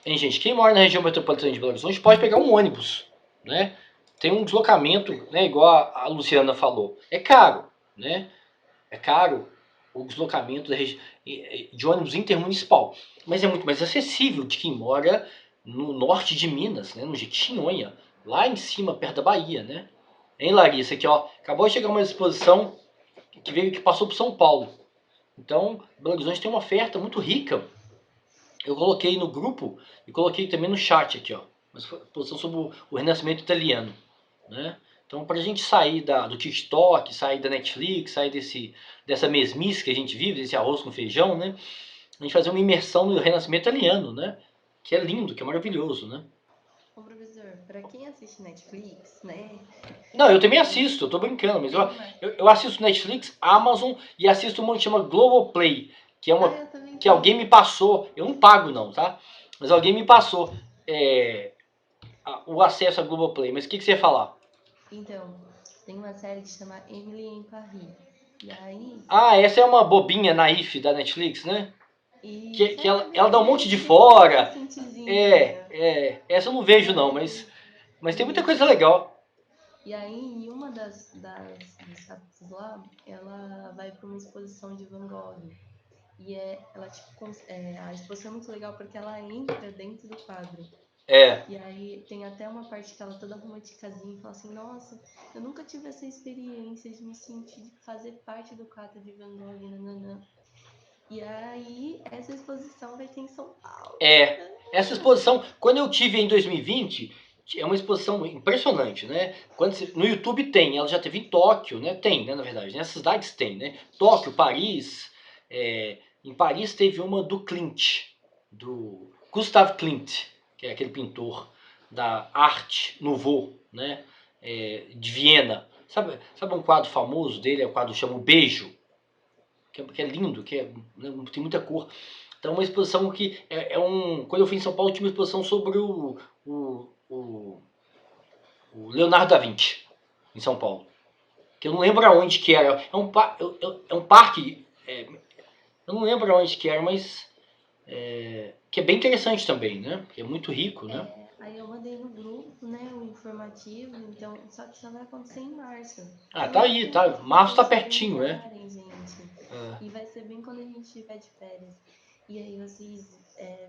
Hein, gente, quem mora na região metropolitana de Belo Horizonte pode pegar um ônibus, né? Tem um deslocamento, né, igual a Luciana falou. É caro, né? É caro o deslocamento de ônibus intermunicipal, mas é muito mais acessível de quem mora no norte de Minas, né, no Jequitinhonha, lá em cima, perto da Bahia, né? Hein, Larissa, aqui ó, acabou de chegar uma exposição que passou por São Paulo. Então, Belo Horizonte tem uma oferta muito rica. Eu coloquei no grupo e coloquei também no chat aqui, ó, uma exposição sobre o Renascimento italiano, né? Então, para a gente sair do TikTok, sair da Netflix, sair dessa mesmice que a gente vive, desse arroz com feijão, né? A gente fazer uma imersão no Renascimento italiano, né? Que é lindo, que é maravilhoso, né? Ô, professor, pra quem assiste Netflix, né? Não, eu também assisto, eu tô brincando, mas eu assisto Netflix, Amazon e assisto uma que chama Globoplay, que é uma Eu também que alguém tenho. me passou, eu não pago não, tá? Mas alguém me passou o acesso à Globoplay. Mas o que você ia falar? Então, tem uma série que chama Emily em Paris. E aí, Ah, essa é uma bobinha naif da Netflix, né? isso Que é ela dá um monte de bem fora. adolescentezinha. Essa eu não vejo não, mas tem muita coisa Isso. legal. E aí, em uma dos capítulos lá, ela vai para uma exposição de Van Gogh. E ela, tipo, a exposição é muito legal porque ela entra dentro do quadro. É, E aí tem até uma parte que ela toda romanticazinha e fala assim, nossa, eu nunca tive essa experiência de me sentir, de fazer parte do quadro de Van Gogh, nananã. E aí, essa exposição vai ter em São Paulo. essa exposição, quando eu tive em 2020, é uma exposição impressionante, né? No YouTube tem, ela já teve em Tóquio, né? Tem, né, na verdade, nessas cidades tem, né? Tóquio, Paris, em Paris teve uma do Klimt, do Gustav Klimt, que é aquele pintor da Arte Nouveau, né? De Viena. Sabe um quadro famoso dele? É o quadro que chama O Beijo, que é lindo, né, tem muita cor. Então, uma exposição que quando eu fui em São Paulo, tinha uma exposição sobre o Leonardo da Vinci, em São Paulo. Que eu não lembro aonde que era. É um parque. Eu não lembro aonde que era, mas. Que é bem interessante também, né? Que é muito rico, né? Aí eu mandei no grupo, né, o informativo, então, só que só vai acontecer em março. Ah, tá Tomara aí, que tá. Março tá vocês se pertinho, né? organizarem, gente. É. E vai ser bem quando a gente estiver de férias. E aí vocês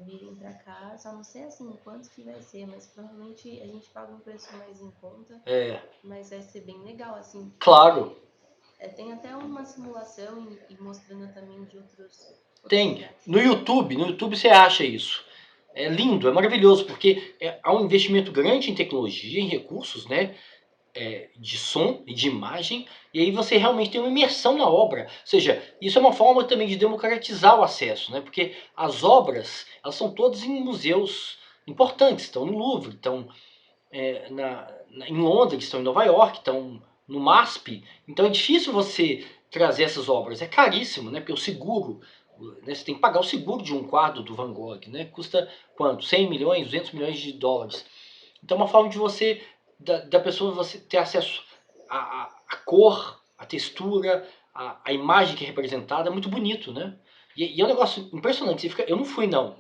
virem pra cá, só não sei assim quanto que vai ser, mas provavelmente a gente paga um preço mais em conta, É, mas vai ser bem legal, assim, claro. porque tem até uma simulação e mostrando também de outros Tem. lugares No também. YouTube, no YouTube você acha isso. É lindo, é maravilhoso, porque há um investimento grande em tecnologia, em recursos, né? De som e de imagem, e aí você realmente tem uma imersão na obra. Ou seja, isso é uma forma também de democratizar o acesso, né? Porque as obras, elas são todas em museus importantes, estão no Louvre, estão em Londres, estão em Nova York, estão no MASP. Então é difícil você trazer essas obras, é caríssimo, né? Porque o seguro, né? Você tem que pagar o seguro de um quadro do Van Gogh, né? Custa quanto? 100 milhões, 200 milhões de dólares. Então é uma forma de você, da pessoa, você ter acesso à cor, à textura, à imagem que é representada, é muito bonito, né? E é um negócio impressionante. Eu não fui não,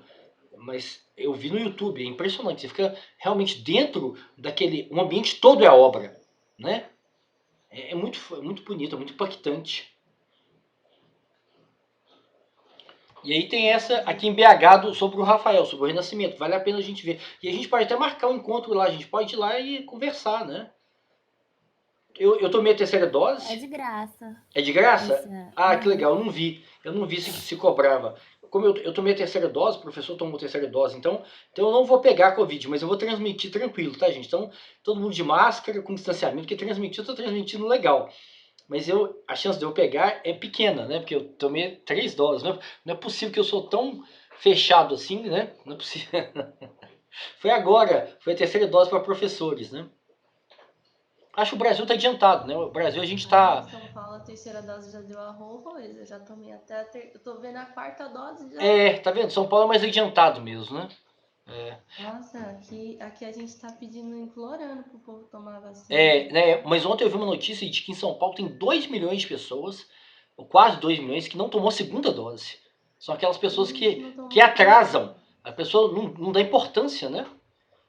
mas eu vi no YouTube, é impressionante. Você fica realmente dentro um ambiente todo é a obra, né? É muito bonito, é muito impactante. E aí tem essa aqui em BH sobre o Rafael, sobre o Renascimento. Vale a pena a gente ver. E a gente pode até marcar um encontro lá, a gente pode ir lá e conversar, né? Eu tomei a terceira É dose. de graça. É de graça? Essa. Ah, que legal, eu não vi. Eu não vi se cobrava. Como eu tomei a terceira dose, o professor tomou a terceira dose, então eu não vou pegar a Covid, mas eu vou transmitir tranquilo, tá, gente? Então, todo mundo de máscara, com distanciamento, porque transmitir, eu tô transmitindo legal. Mas a chance de eu pegar é pequena, né? Porque eu tomei 3 doses. Não é possível que eu sou tão fechado assim, né? Não é possível. Foi agora, foi a terceira dose para professores, né? Acho que o Brasil tá adiantado, né? O Brasil a gente Aqui em tá. São Paulo, a terceira dose já deu horrores. Eu já tomei até eu tô vendo a quarta dose já. Tá vendo? São Paulo é mais adiantado mesmo, né? Nossa, aqui a gente tá pedindo, implorando pro povo tomar a vacina. Né? Mas ontem eu vi uma notícia de que em São Paulo tem 2 milhões de pessoas, ou quase 2 milhões, que não tomou a segunda dose. São aquelas pessoas Gente, não que tomou por quê? atrasam. A pessoa não dá importância, né?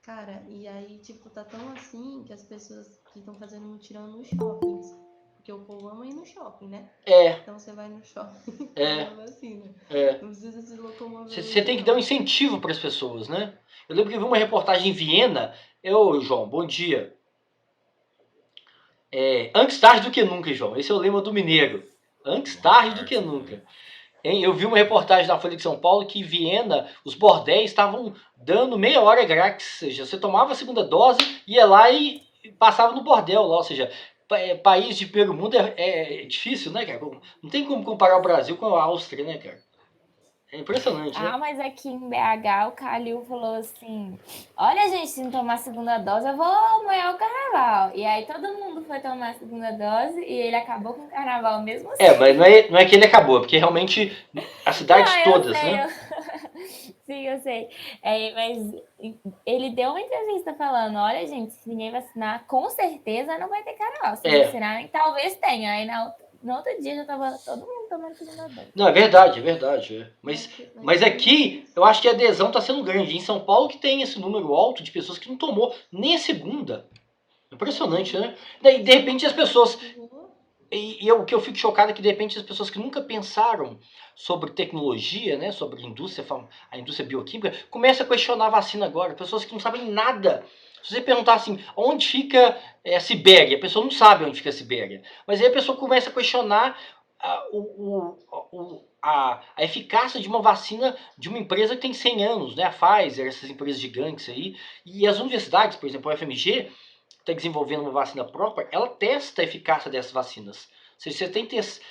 Cara, e aí, tipo, tá tão assim que as pessoas que estão fazendo mutirão nos shoppings. Porque o povo ama ir no shopping, né? É, Então você vai no shopping fazer é, a vacina. é. Não precisa se locomover Você muito, tem que dar um não. incentivo para as pessoas, né? Eu lembro que eu vi uma reportagem em Viena. Eu, João, bom dia. Antes tarde do que nunca, João. Esse é o lema do mineiro. Antes Boa tarde do que tarde. nunca. Hein? Eu vi uma reportagem na Folha de São Paulo que em Viena os bordéis estavam dando meia hora grátis. Ou seja, você tomava a segunda dose, ia lá e passava no bordel lá. Ou seja, país de primeiro mundo é difícil, né, cara? Não tem como comparar o Brasil com a Áustria, né, cara? É impressionante, né? Ah, mas aqui em BH o Calil falou assim: olha, gente, se não tomar a segunda dose, eu vou moer o carnaval. E aí todo mundo foi tomar a segunda dose e ele acabou com o carnaval mesmo assim. Mas não é que ele acabou, é porque realmente as cidades Não, eu todas, sei, né? sim, eu sei. Mas ele deu uma entrevista falando: olha, gente, se ninguém vacinar, com certeza não vai ter carnaval. Se É. vacinarem, talvez tenha. Aí no outro dia já tava todo mundo tomando segunda dose. Não, é verdade, é verdade. É. Mas Mesmo aqui, eu assim, acho que a adesão está sendo grande. Em São Paulo que tem esse número alto de pessoas que não tomou nem a segunda. Impressionante, né? Daí, de você não repente, as sai mais pessoas. de rua. O que eu fico chocado é que, de repente, as pessoas que nunca pensaram sobre tecnologia, né, sobre a indústria bioquímica, começam a questionar a vacina agora. Pessoas que não sabem nada. Se você perguntar assim, onde fica a Sibéria? A pessoa não sabe onde fica a Sibéria. Mas aí a pessoa começa a questionar a eficácia de uma vacina de uma empresa que tem 100 anos, né? A Pfizer, essas empresas gigantes aí. E as universidades, por exemplo, a UFMG, está desenvolvendo uma vacina própria, ela testa a eficácia dessas vacinas. Ou seja,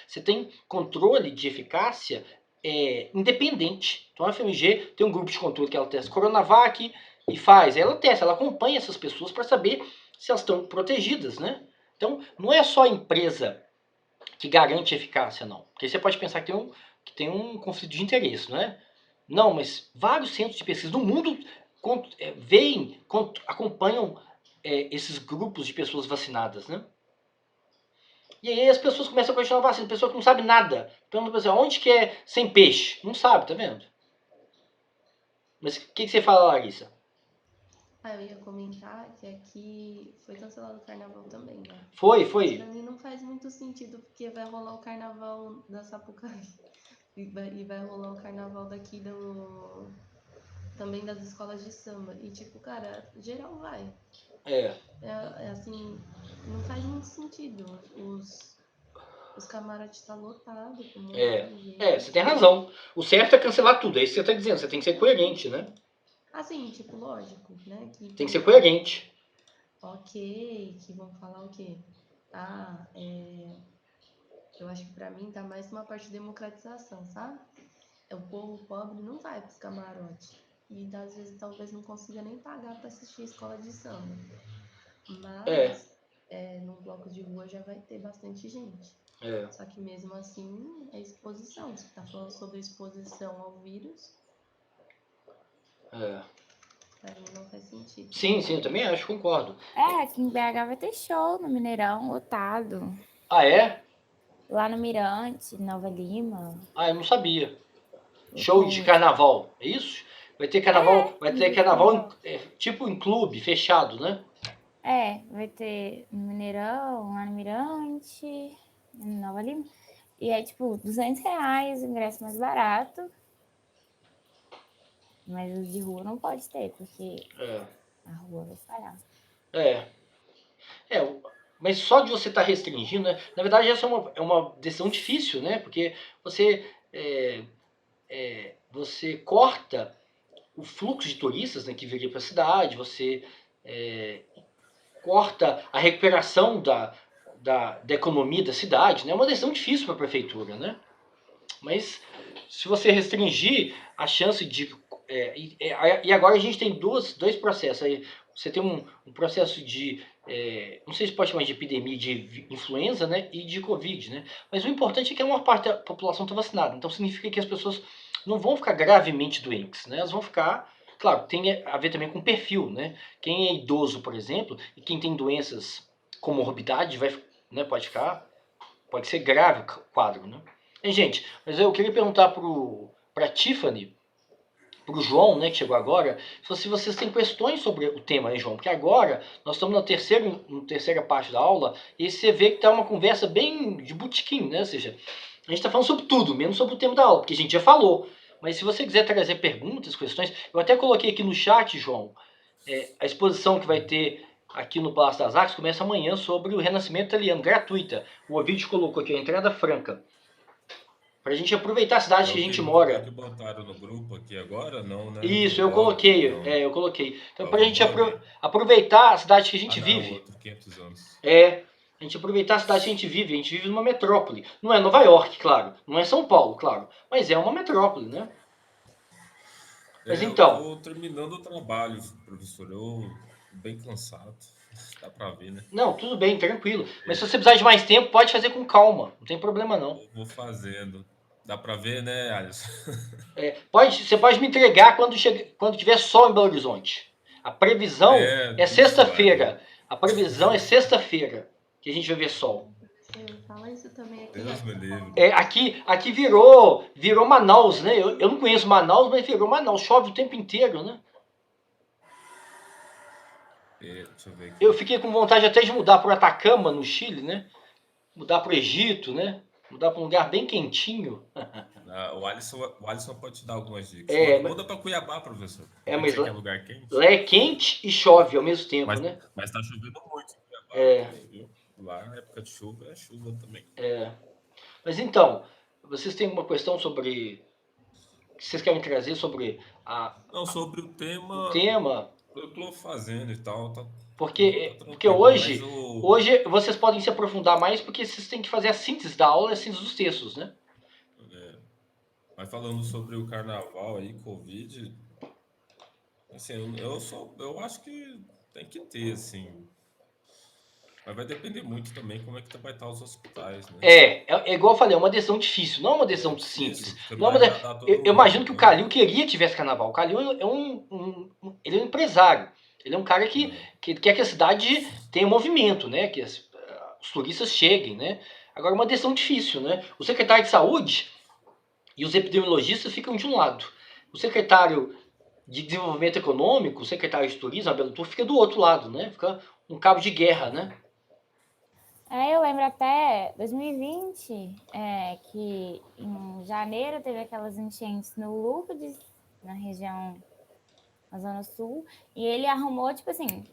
você tem controle de eficácia independente. Então a FMG tem um grupo de controle que ela testa Coronavac e faz. Ela testa, ela acompanha essas pessoas para saber se elas estão protegidas, né? Então não é só a empresa que garante a eficácia, não. Porque você pode pensar que tem um conflito de interesse, não é? Não, mas vários centros de pesquisa do mundo veem, acompanham esses grupos de pessoas vacinadas, né? E aí as pessoas começam a questionar a vacina, pessoa que não sabe nada. Pergunta pra você, onde que é sem peixe? Não sabe, tá vendo? Mas o que você fala, Larissa? Ah, eu ia comentar que aqui foi cancelado o carnaval também, né? Foi, Mas pra foi. mim não faz muito sentido, porque vai rolar o carnaval da Sapucaí. E vai rolar o carnaval daqui também das escolas de samba. E tipo, cara, geral vai. É, É assim, não faz muito sentido. Os camarotes tá lotado com um monte é. de Você tem gente. razão. O certo é cancelar tudo, é isso que você tá dizendo, você tem que ser coerente, né? Assim, tipo, lógico, né? Que Tem por que ser exemplo, coerente. ok, que vão falar o quê? Ah, eu acho que pra mim tá mais uma parte de democratização, sabe? O povo pobre não vai pros camarotes. E às vezes talvez não consiga nem pagar pra assistir a escola de samba. É, Mas num bloco de rua já vai ter bastante gente. é, Só que mesmo assim é exposição. Você tá falando sobre exposição ao vírus, é. pra mim não faz sentido. Sim, sim, eu também acho, concordo. Aqui em BH vai ter show no Mineirão, lotado. Ah, é? Lá no Mirante, Nova Lima. Ah, eu não sabia. Show de Lotado. carnaval, é isso? Vai ter Isso, carnaval carnaval. tipo em clube, fechado, né? Vai ter no Mineirão, lá no Mirante, em Nova Lima. E é tipo R$ 200 o ingresso mais barato. Mas os de rua não pode ter, porque É, a rua vai falhar. é. Mas só de você estar restringindo, né? Na verdade, essa é uma decisão difícil, né? Porque você, você corta o fluxo de turistas, né, que viria para a cidade, você é, corta a recuperação da economia da cidade, né? É uma decisão difícil para a prefeitura, né? Mas se você restringir a chance de. E agora a gente tem dois processos. Aí você tem um processo de. Não sei se pode chamar de epidemia de influenza, né? E de Covid, né? Mas o importante é que a maior parte da população está vacinada. Então significa que as pessoas não vão ficar gravemente doentes, né? Elas vão ficar. Claro, tem a ver também com perfil, né? Quem é idoso, por exemplo, e quem tem doenças comorbidade, né, pode ser grave o quadro, né? Gente, mas eu queria perguntar para Tiffany, pro João, né, que chegou agora, se vocês têm questões sobre o tema, né, João? Porque agora nós estamos na terceira parte da aula e você vê que tá uma conversa bem de botequim, né? Ou seja, a gente está falando sobre tudo, menos sobre o tema da aula, porque a gente já falou. Mas se você quiser trazer perguntas, questões, eu até coloquei aqui no chat, João, a exposição que vai ter aqui no Palácio das Artes começa amanhã sobre o Renascimento Italiano, gratuita. O Ovidio colocou aqui a entrada franca. Pra gente aproveitar a cidade que a gente É o mora. que botaram no grupo aqui agora? Não, né? Isso, O eu blog? coloquei. Não. Eu coloquei. Então, É o pra gente blog? aproveitar a cidade que a Ah, gente não, é o vive. outro, 500 anos. A gente aproveitar a cidade que a gente vive numa metrópole. Não é Nova York, claro. Não é São Paulo, claro. Mas é uma metrópole, né? Mas Eu então, tô terminando o trabalho, professor. Eu bem cansado. Dá pra ver, né? não, tudo bem, tranquilo. Mas se você precisar de mais tempo, pode fazer com calma. Não tem problema, não. Vou fazendo. Dá pra ver, né, Alisson? Você pode me entregar quando tiver sol em Belo Horizonte. A previsão é Vixe, Maria. sexta-feira. A previsão é sexta-feira que a gente vai ver sol. Professor, fala isso também aqui Deus me livre. Aqui virou Manaus, né? Eu não conheço Manaus, mas virou Manaus. Chove o tempo inteiro, né? Deixa eu ver aqui. Eu fiquei com vontade até de mudar para o Atacama, no Chile, né? Mudar para o Egito, né? Mudar para um lugar bem quentinho. O Alisson pode te dar algumas dicas. É, Muda para Cuiabá, professor. Já que mas você quer lugar quente. lá é quente e chove ao mesmo tempo, né? Mas tá chovendo muito em Cuiabá também, viu? Lá na época de chuva é chuva também. Mas então, vocês têm uma questão sobre que vocês querem trazer sobre Não, sobre o o tema? eu tô fazendo e tal, tá Porque tranquilo, mas hoje vocês podem se aprofundar mais porque vocês têm que fazer a síntese da aula e a síntese dos textos, né? mas falando sobre o carnaval aí, Covid, assim, eu acho que tem que ter, assim. Mas vai depender muito também como é que vai estar os hospitais, né? É igual eu falei, é uma decisão difícil, não é uma decisão simples. Difícil, porque não Não é vai uma agradar todo eu mundo, imagino que o né? Calil queria que tivesse carnaval. O Calil ele é um empresário. Ele é um cara que quer que a cidade tenha movimento, né? Que os turistas cheguem, né? Agora, é uma decisão difícil, né? O secretário de saúde e os epidemiologistas ficam de um lado. O secretário de desenvolvimento econômico, o secretário de turismo, Abel Tur, fica do outro lado, né? Fica um cabo de guerra, né? Eu lembro até 2020, que em janeiro teve aquelas enchentes no Lourdes, na região, na Zona Sul, e ele arrumou, tipo assim,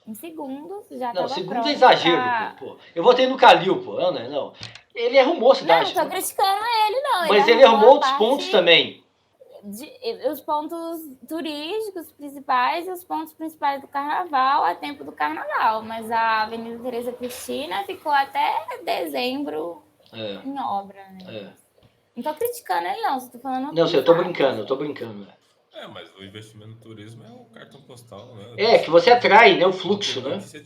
em segundos já Não, estava segundo é pronto exagero, pra... pô. Eu votei no Calil, pô. Não. Ele arrumou a Não, não cidade. tô criticando ele, não. Mas ele arrumou arrumou a outros pontos parte também. os pontos turísticos principais e os pontos principais do carnaval a tempo do carnaval. Mas a Avenida Teresa Cristina ficou até dezembro em obra, né? Não tô criticando ele, não. Só tô falando Não, um eu tô fato. brincando. Mas o investimento no turismo é o cartão postal, né? Que você atrai, né? O fluxo, É o né? que você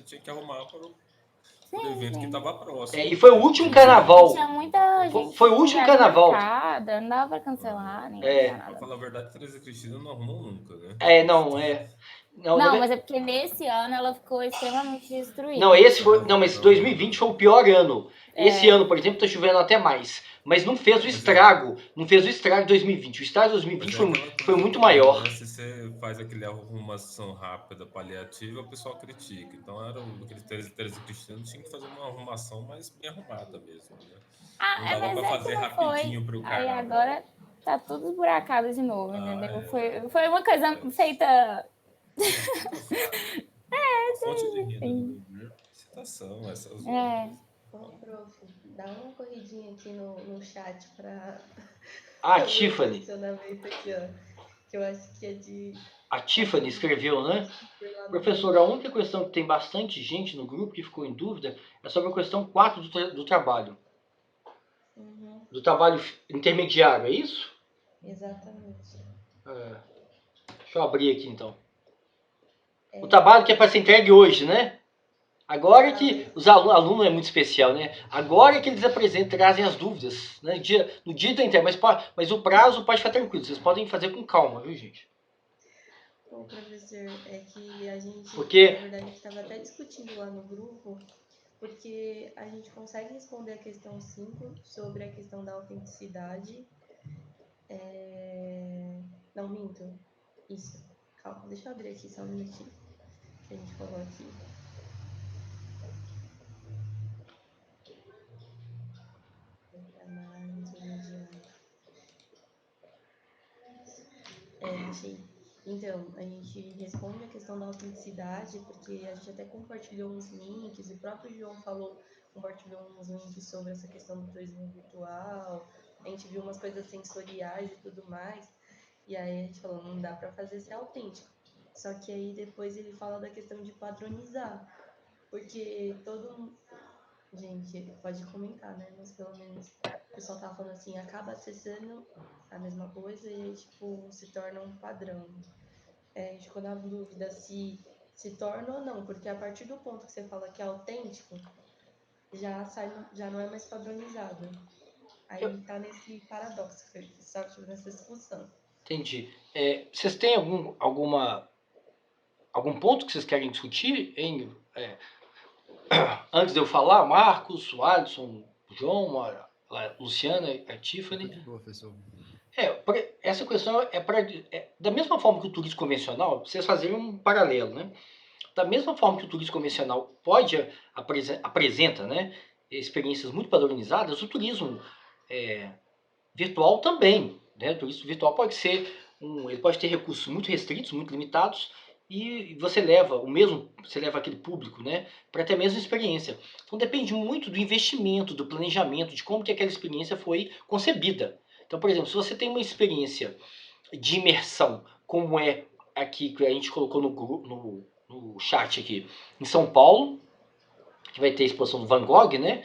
tinha que arrumar para o evento que estava próximo. E foi o último carnaval. Tinha muita gente Foi o último carnaval. marcada, não dava pra cancelar, nem Pra falar a verdade, Teresa Cristina não arrumou nunca, né? Não, mas é porque nesse ano ela ficou extremamente destruída. Não, mas 2020 foi o pior ano. Esse ano, por exemplo, tá chovendo até mais. Mas não fez o estrago. Não fez o estrago de 2020. O estrago de 2020 foi muito maior. Né? Se você faz aquele arrumação rápida, paliativa, o pessoal critica. Então era aquele Teresa Cristina tinha que fazer uma arrumação mais bem arrumada mesmo, né? Não dava pra fazer rapidinho pro carnaval. Aí agora tá tudo esburacado de novo, entendeu? Foi uma coisa feita... Fonte de renda do citação, essas Prof, dá uma corridinha aqui no chat pra... Tiffany. Aqui, ó, que eu acho que é de... A Tiffany escreveu, né? Professor, a única questão que tem bastante gente no grupo que ficou em dúvida é sobre a questão 4 do trabalho. Do trabalho intermediário, é isso? Exatamente. Deixa eu abrir aqui, então. O trabalho que é para ser entregue hoje, né? Agora que os alunos é muito especial, né? Agora que eles trazem as dúvidas, né? No dia da entrega, mas o prazo pode ficar tranquilo, vocês podem fazer com calma, viu, gente? Bom, professor, é que a gente, Porque... na verdade, a gente estava até discutindo lá no grupo, porque a gente consegue responder a questão 5 sobre a questão da autenticidade, Não, minto. Isso. Calma, deixa eu abrir aqui só um minutinho. Que a gente falou aqui. Achei. Então, a gente responde a questão da autenticidade, porque a gente até compartilhou uns links, o próprio João compartilhou uns links sobre essa questão do turismo virtual, a gente viu umas coisas sensoriais e tudo mais, e aí a gente falou, não dá para fazer ser autêntico. Só que aí depois ele fala da questão de padronizar, porque gente, pode comentar, né? Mas pelo menos o pessoal tava falando assim, acaba acessando a mesma coisa e aí, tipo, se torna um padrão. A gente ficou na dúvida se torna ou não, porque a partir do ponto que você fala que é autêntico, já não é mais padronizado. Aí tá nesse paradoxo que você estava nessa discussão. Entendi. Vocês têm algum ponto que vocês querem discutir, hein? Antes de eu falar, Marcos, o Alisson, o João, a Luciana, a Tiffany. De boa, professor. Essa questão da mesma forma que o turismo convencional, vocês fazerem um paralelo, né? Da mesma forma que o turismo convencional apresenta, né, experiências muito padronizadas, o turismo virtual também, né? O turismo virtual ele pode ter recursos muito restritos, muito limitados, e você leva aquele público, né, para ter a mesma experiência. Então depende muito do investimento, do planejamento, de como que aquela experiência foi concebida. Então, por exemplo, se você tem uma experiência de imersão, como é aqui que a gente colocou no chat aqui, em São Paulo, que vai ter a exposição do Van Gogh, né?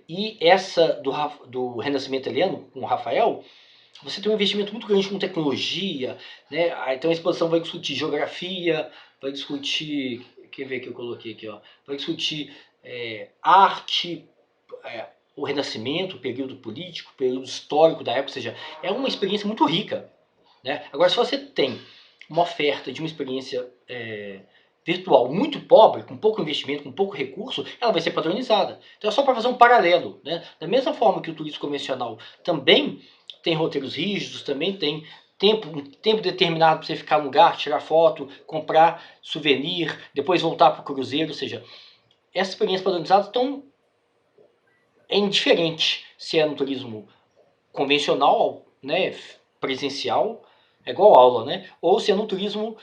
E essa do Renascimento Italiano, com o Rafael, você tem um investimento muito grande com tecnologia, né? Então a exposição vai discutir geografia, vai discutir, quer ver que eu coloquei aqui, ó, vai discutir arte, o Renascimento, o período político, o período histórico da época, ou seja, é uma experiência muito rica, né? Agora, se você tem uma oferta de uma experiência virtual muito pobre, com pouco investimento, com pouco recurso, ela vai ser padronizada. Então é só para fazer um paralelo, né? Da mesma forma que o turismo convencional também tem roteiros rígidos, também tem um tempo determinado para você ficar no lugar, tirar foto, comprar souvenir, depois voltar para o cruzeiro, ou seja, essas experiências padronizadas é indiferente se é no turismo convencional, né, presencial, é igual aula, né, ou se é no turismo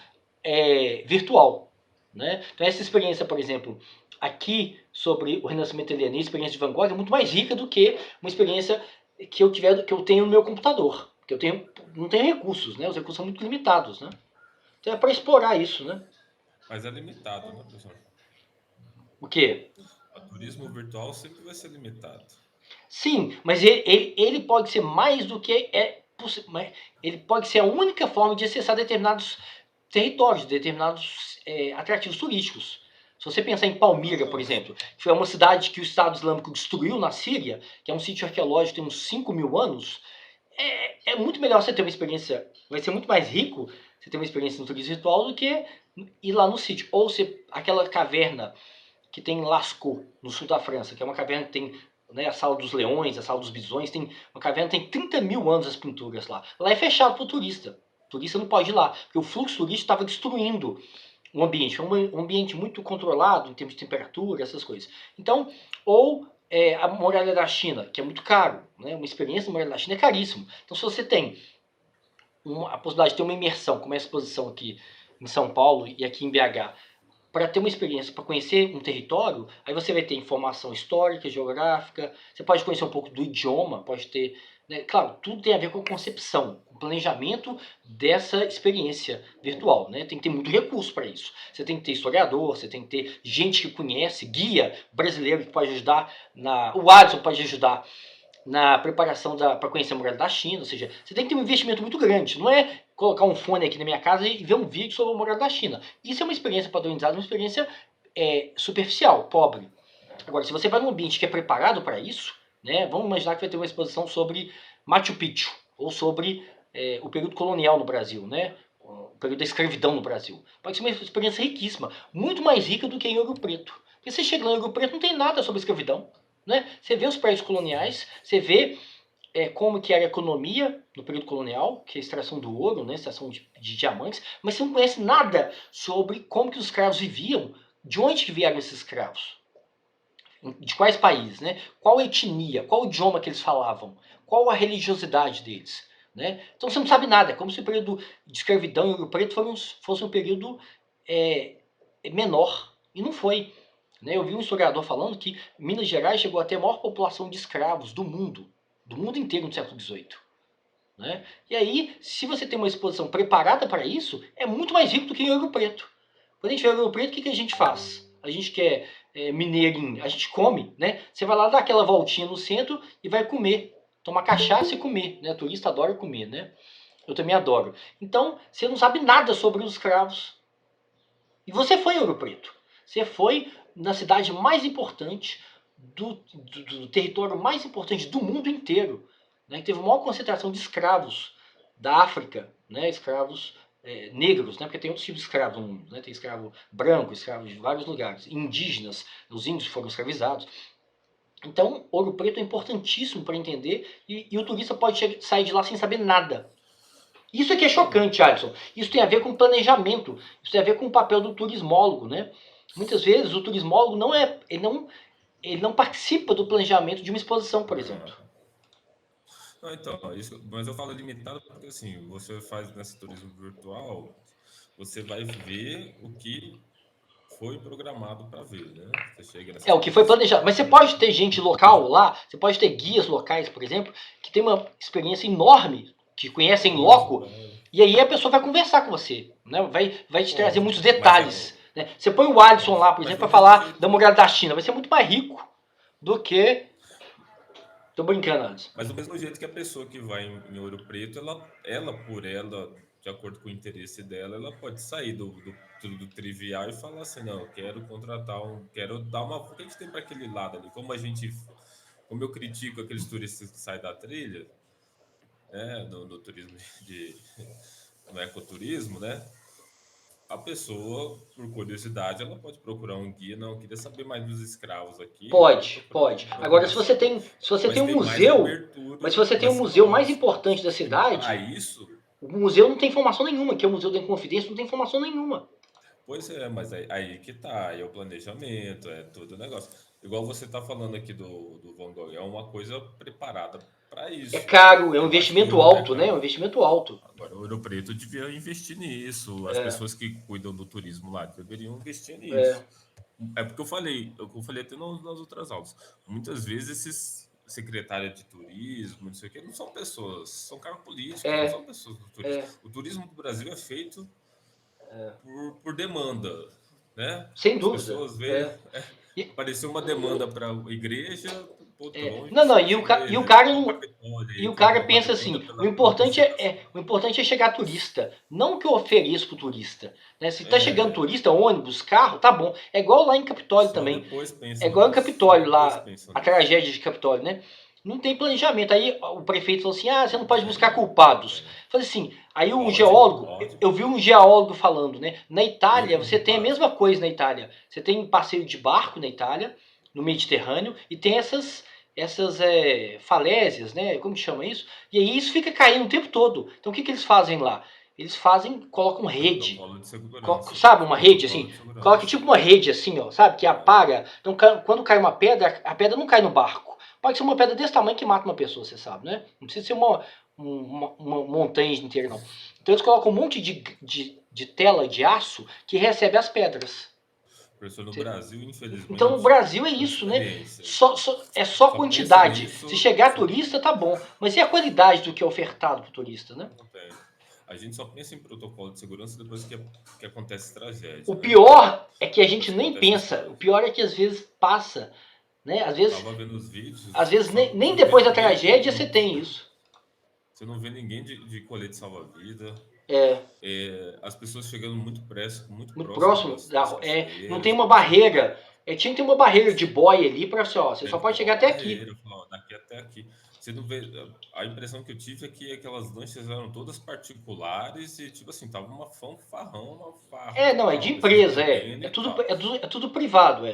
virtual, né. Então essa experiência, por exemplo, aqui sobre o Renascimento Italiano e a experiência de Van Gogh é muito mais rica do que uma experiência que eu tenho no meu computador, porque não tenho recursos, né, os recursos são muito limitados, né. Então é para explorar isso, né. Mas é limitado, né, professor? O quê? O turismo virtual sempre vai ser limitado. Sim, mas ele pode ser mais do que ele pode ser a única forma de acessar determinados territórios, determinados atrativos turísticos. Se você pensar em Palmira, por exemplo, que foi uma cidade que o Estado Islâmico destruiu na Síria, que é um sítio arqueológico, tem uns 5.000 anos, é muito melhor você ter uma experiência, vai ser muito mais rico você ter uma experiência no turismo virtual do que ir lá no sítio. Ou aquela caverna que tem em Lascaux, no sul da França, que é uma caverna que tem, né, a Sala dos Leões, a Sala dos Bisões, tem uma caverna que tem 30.000 anos as pinturas lá. Lá é fechado para o turista. O turista não pode ir lá, porque o fluxo turístico estava destruindo o ambiente. Foi um ambiente muito controlado em termos de temperatura, essas coisas. Então, ou a muralha da China, que é muito caro, né? Uma experiência na muralha da China é caríssimo. Então, se você tem a possibilidade de ter uma imersão, como é a exposição aqui em São Paulo e aqui em BH, para ter uma experiência, para conhecer um território, aí você vai ter informação histórica, geográfica, você pode conhecer um pouco do idioma, pode ter, né, claro, tudo tem a ver com a concepção, com o planejamento dessa experiência virtual, né? Tem que ter muito recurso para isso. Você tem que ter historiador, você tem que ter gente que conhece, guia brasileiro que pode ajudar, o Adson pode ajudar na preparação para conhecer a muralha da China, ou seja, você tem que ter um investimento muito grande, não é colocar um fone aqui na minha casa e ver um vídeo sobre a muralha da China. Isso é uma experiência padronizada, uma experiência superficial, pobre. Agora, se você vai num ambiente que é preparado para isso, né, vamos imaginar que vai ter uma exposição sobre Machu Picchu, ou sobre o período colonial no Brasil, né, o período da escravidão no Brasil. Pode ser uma experiência riquíssima, muito mais rica do que em Ouro Preto. Porque você chega lá em Ouro Preto não tem nada sobre escravidão. Né? Você vê os prédios coloniais, você vê como que era a economia no período colonial, que é a extração do ouro, né, extração de diamantes, mas você não conhece nada sobre como que os escravos viviam, de onde que vieram esses escravos, de quais países, né? Qual etnia, qual idioma que eles falavam, qual a religiosidade deles, né? Então você não sabe nada, é como se o período de escravidão em Ouro Preto fosse um período menor, e não foi. Né? Eu vi um historiador falando que Minas Gerais chegou a ter a maior população de escravos do mundo inteiro no século XVIII. Né? E aí, se você tem uma exposição preparada para isso, é muito mais rico do que em Ouro Preto. Quando a gente vê Ouro Preto, o que a gente faz? A gente quer mineirinho, a gente come, né? Você vai lá dar aquela voltinha no centro e vai comer, tomar cachaça e comer, né? O turista adora comer, né? Eu também adoro. Então, você não sabe nada sobre os escravos. E você foi em Ouro Preto. Você foi na cidade mais importante, do território mais importante do mundo inteiro, né, que teve a maior concentração de escravos da África, né, escravos negros, né, porque tem outros tipos de escravos no mundo. Né, tem escravo branco, escravo de vários lugares, indígenas, os índios foram escravizados. Então, Ouro Preto é importantíssimo para entender e o turista pode sair de lá sem saber nada. Isso aqui é chocante, Alisson. Isso tem a ver com planejamento. Isso tem a ver com o papel do turismólogo, né? Muitas vezes o turismólogo ele não participa do planejamento de uma exposição, por exemplo. Não, então, mas eu falo limitado porque assim, você faz nesse turismo virtual, você vai ver o que foi programado para ver, né? Você chega nessa O que foi planejado. Mas você pode ter gente local lá, você pode ter guias locais, por exemplo, que tem uma experiência enorme, que conhecem em loco, e aí a pessoa vai conversar com você, né? Vai te trazer muitos detalhes. Né? Você põe o Alisson lá, por exemplo, para falar da muralha da China, vai ser muito mais rico do que... Tô brincando, Alisson. Mas do mesmo jeito que a pessoa que vai em Ouro Preto, ela, de acordo com o interesse dela, ela pode sair do trivial e falar assim, não, eu quero contratar quero dar uma... O que a gente tem para aquele lado ali? Como eu critico aqueles turistas que saem da trilha, né, no turismo no ecoturismo, né? A pessoa, por curiosidade, ela pode procurar um guia. Não, eu queria saber mais dos escravos aqui. Pode. Agora, se você tem um museu, mas se você tem um museu mais importante da cidade, para isso, o museu não tem informação nenhuma, que é o Museu da Inconfidência, não tem informação nenhuma. Pois é, mas aí que tá, aí é o planejamento, é todo o negócio. Igual você tá falando aqui do Van Gogh, é uma coisa preparada para isso. É caro, é um investimento alto, né? É um investimento alto. Agora, o Ouro Preto devia investir nisso, as pessoas que cuidam do turismo lá deveriam investir nisso. É porque eu falei até nas outras aulas, muitas vezes esses secretários de turismo, não sei o que, não são pessoas, são cargos políticos, não são pessoas do turismo. O turismo do Brasil é feito por demanda, né? Sem As dúvida. pessoas veem, apareceu uma demanda para a igreja, Não, e o cara pensa assim, o importante é chegar turista, não que eu ofereço pro turista. Né? Se tá chegando turista, ônibus, carro, tá bom. É igual lá em Capitólio também. É igual em Capitólio lá, a tragédia de Capitólio, né? Não tem planejamento. Aí o prefeito falou assim, você não pode buscar culpados. Falei assim, aí um geólogo, eu vi um geólogo falando, né? Na Itália, você tem a mesma coisa na Itália. Você tem passeio de barco na Itália, no Mediterrâneo, e tem essas falésias, né? Como que chama isso? E aí isso fica caindo o tempo todo. Então o que eles fazem lá? Eles colocam rede. Sabe, uma rede assim? Coloca tipo uma rede assim, ó, sabe? Que apaga. Então quando cai uma pedra, a pedra não cai no barco. Pode ser uma pedra desse tamanho que mata uma pessoa, você sabe, né? Não precisa ser uma montanha inteira, não. Então eles colocam um monte de tela de aço que recebe as pedras. No Brasil, infelizmente. Então no Brasil é isso, né? É só quantidade. Se chegar turista, tá bom. Mas e a qualidade do que é ofertado pro turista, né? Não tem. A gente só pensa em protocolo de segurança depois que acontece tragédia. O pior é que a gente nem pensa. O pior é que às vezes passa, né? Às vezes, tava vendo os vídeos. Às vezes nem depois da tragédia você tem isso. Você não vê ninguém de colete salva-vida. As pessoas chegando muito próximo. Não tem uma barreira. Tinha que ter uma barreira de boia ali para você só pode chegar até aqui. Daqui até aqui. Você não vê. A impressão que eu tive é que aquelas lanchas eram todas particulares e, tipo assim, tava uma farra. Não, é de empresa, é tudo privado,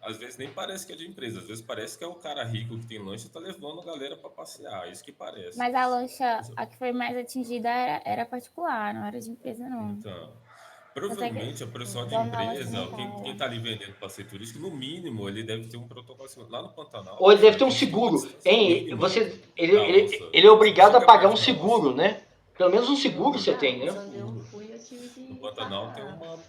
às vezes nem parece que é de empresa, às vezes parece que é o cara rico que tem lancha e tá levando a galera para passear, isso que parece. Mas a lancha, a que foi mais atingida era particular, não era de empresa, não. Então, Até que provavelmente a pessoal o de dono da lancha empresa, não quem tava. tá ali vendendo passeio turístico, no mínimo ele deve ter um protocolo assim. Lá no Pantanal, Ou ele deve ter a um gente tem uma seguro. distância Hein? mínima Você, da onça. ele é Você não obrigado a chega pagar um perto da onça. seguro, né? Pelo menos um seguro você tem, Obrigado. né? Quando eu fui, eu tive No que Pantanal tem pagar. uma.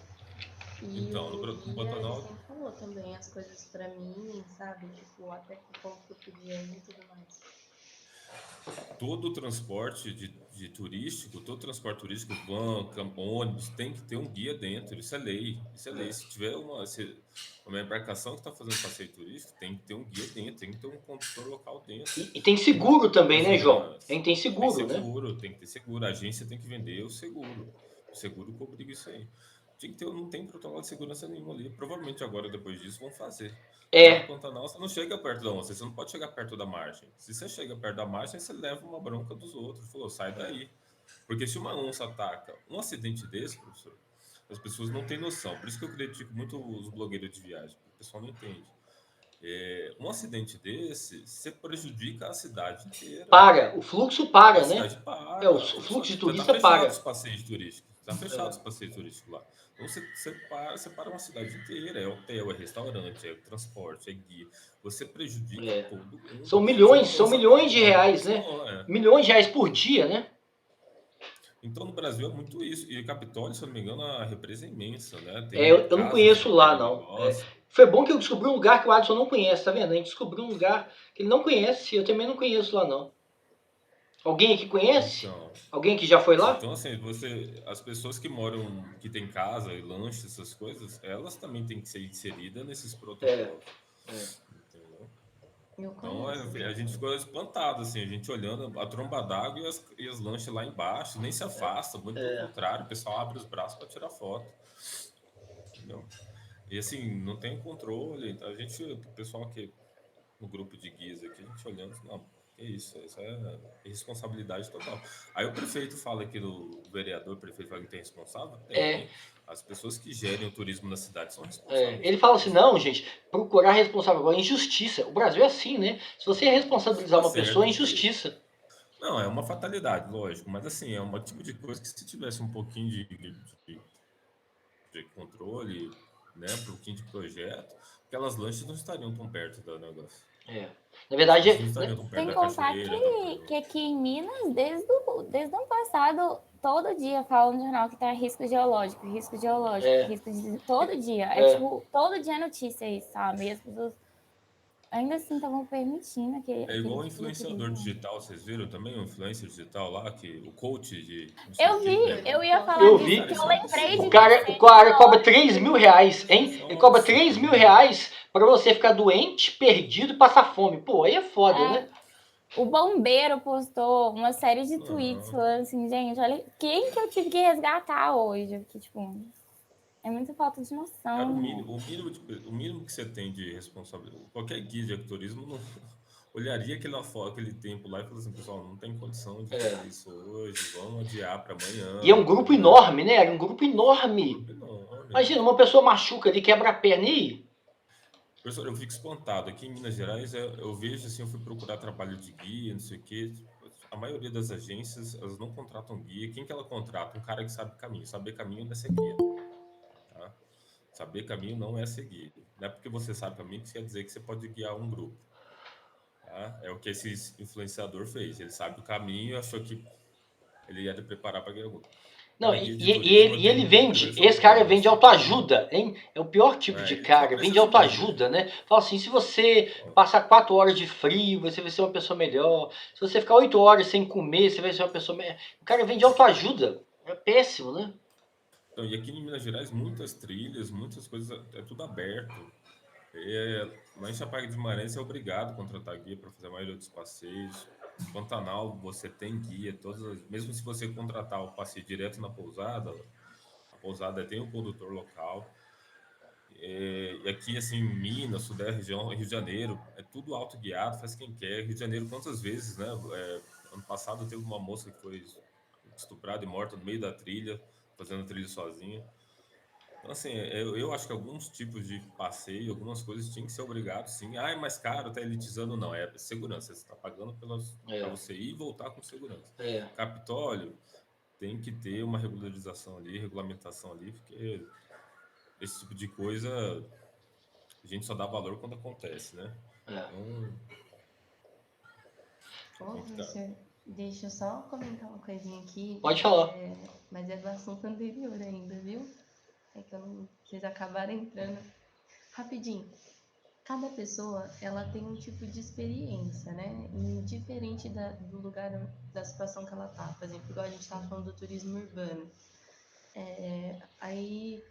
E Então, o no guia, ele Pantanal, sempre falou também as coisas pra mim, sabe? Tipo, até que ponto que eu podia ir e tudo mais. todo o transporte todo transporte turístico, van, ônibus, tem que ter um guia dentro. Isso é lei. Isso é lei. Se tiver uma embarcação que está fazendo passeio turístico, tem que ter um guia dentro, tem que ter um condutor local dentro. E tem Tem que ter seguro também, né, João? segurança. Tem Tem seguro, né? seguro, tem que ter seguro. A agência tem que vender o seguro. O seguro cobre isso aí. Tinha que ter, não tem protocolo de segurança nenhum ali. Provavelmente agora, depois disso, vão fazer. Lá no É, Pantanal, você não chega perto da onça, você não pode chegar perto da margem. Se você chega perto da margem, você leva uma bronca dos outros. Falou, sai daí. Porque se uma onça ataca um acidente desse, professor, as pessoas não têm noção. Por isso que eu critico muito os blogueiros de viagem, porque o pessoal não entende. Um acidente desse, você prejudica a cidade inteira. para. O fluxo A para, né? cidade É, o para. fluxo de Já tá turista fechado os para. passeios turísticos. Tá fechado os É, passeios turísticos lá. Então você para uma cidade inteira. É hotel, é restaurante, é transporte, é guia. Você prejudica é. todo mundo. Se uma São onça milhões ataca de uma rua, reais, né? Milhões de reais por dia, né? então no Brasil é muito isso. E Capitólio, se eu não me engano, a represa é imensa, né? É, Tem eu não casas de conheço lá, praia não. É, negócio. foi bom que eu descobri um lugar que o Adson não conhece, tá vendo? A gente descobriu um lugar que ele não conhece, eu também não conheço lá, não. Alguém aqui conhece? Então, Alguém que já foi lá? Então, assim, as pessoas que moram, que têm casa e lanche, essas coisas, elas também têm que ser inseridas nesses É, protocolos, é. entendeu? Eu Então, conheço a gente também. ficou espantado, assim, a gente olhando a tromba d'água e as lanches lá embaixo, nem se afasta, muito pelo É. contrário, o pessoal abre os braços para tirar foto, entendeu? E assim, não tem controle, então a gente, o pessoal que no grupo de guias aqui, a gente olhando, não, que isso é irresponsabilidade total. Aí o prefeito fala que o vereador, o prefeito fala que tem responsável? É, Tem. As pessoas que gerem o turismo na cidade são é. responsáveis Ele por fala assim, isso. não, gente, procurar responsável agora é injustiça. O Brasil é assim, né? Se você responsabilizar Tá uma pessoa, é certo que. injustiça. Não, é uma fatalidade, lógico, mas assim, é um tipo de coisa que se tivesse um pouquinho de controle, né, um pouquinho de projeto, aquelas lanches não estariam tão perto do negócio. É. Na As verdade, lanches não estariam tão perto Sem da contar cachoeira, que aqui em Minas, desde o ano passado, todo dia falam no jornal que tá risco geológico, risco geológico, é, risco de... Todo dia. É é. tipo, todo dia é notícia isso, sabe? E as pessoas ainda assim estavam permitindo É aquele igual o tipo de influenciador turismo. digital, vocês viram também? O influencer digital lá, o coach de não sei o Eu que, vi, Foi eu no ia post falar Eu disso, vi. que Cara, eu isso é um lembrei de absurdo. O você cara na cobra hora. R$ 3.000, hein? Isso é Ele um cobra R$ 3.000 absurdo. pra você ficar doente, perdido e passar fome. Pô, aí é foda, É, né? o bombeiro postou uma série de tweets Não, falando assim, gente, olha quem que eu tive que resgatar hoje. Que, tipo, é muita falta de cara, noção. o mínimo que você tem de responsabilidade, qualquer guia de ecoturismo não, olharia aquele tempo lá e falaria assim, pessoal, não tem condição de É. fazer isso hoje, vamos adiar para E é amanhã, um grupo né? enorme, né? Era um grupo enorme. Grupo enorme. Imagina, uma pessoa machuca ali, quebra a perna e aí? Professor, eu fico espantado. Aqui em Minas Gerais, eu vejo assim, eu fui procurar trabalho de guia, não sei o quê. A maioria das agências, elas não contratam guia. Quem que ela contrata? Um cara que sabe caminho. Saber caminho não é ser guia, tá? Saber caminho não é ser guia. Não é porque você sabe caminho que quer dizer que você pode guiar um grupo, tá? É o que esse influenciador fez. Ele sabe o caminho e achou que ele ia te preparar para guiar o grupo. Não, Cara, guia de turismo e ele tem vende, diversas esse cara formas. vende autoajuda, hein? É o pior tipo É, de ele só cara, vende precisa vender. autoajuda, né? Fala assim, se você passar 4 horas de frio, você vai ser uma pessoa melhor. Se você ficar 8 horas sem comer, você vai ser uma pessoa melhor. O cara vende autoajuda. É péssimo, né? Então, e aqui em Minas Gerais, muitas trilhas, muitas coisas, é tudo aberto. Lá em Chapada de Guimarães é obrigado a contratar guia para fazer a maioria dos passeios. Pantanal, você tem guia, mesmo se você contratar o passeio direto na pousada, a pousada tem um condutor local. E aqui, assim, Minas, Sudeste, região, Rio de Janeiro, é tudo autoguiado, faz quem quer. Rio de Janeiro, quantas vezes, né? Ano passado teve uma moça que foi estuprada e morta no meio da trilha, fazendo a trilha sozinha. Então, assim, eu acho que alguns tipos de passeio, algumas coisas tinham que ser obrigados, sim. Ah, é mais caro, tá elitizando. Não, é segurança. Você está pagando para É, você ir e voltar com segurança. é, Capitólio tem que ter uma regularização ali, regulamentação ali, porque esse tipo de coisa a gente só dá valor quando acontece, né? é. Então, é Ô, complicado. professor, deixa eu só comentar uma coisinha aqui, Pode falar. mas é do assunto anterior ainda, viu? É que eu não, vocês acabaram entrando rapidinho. Cada pessoa, ela tem um tipo de experiência, né? E diferente do lugar, da situação que ela tá. Por exemplo, igual a gente tava falando do turismo urbano. Aí,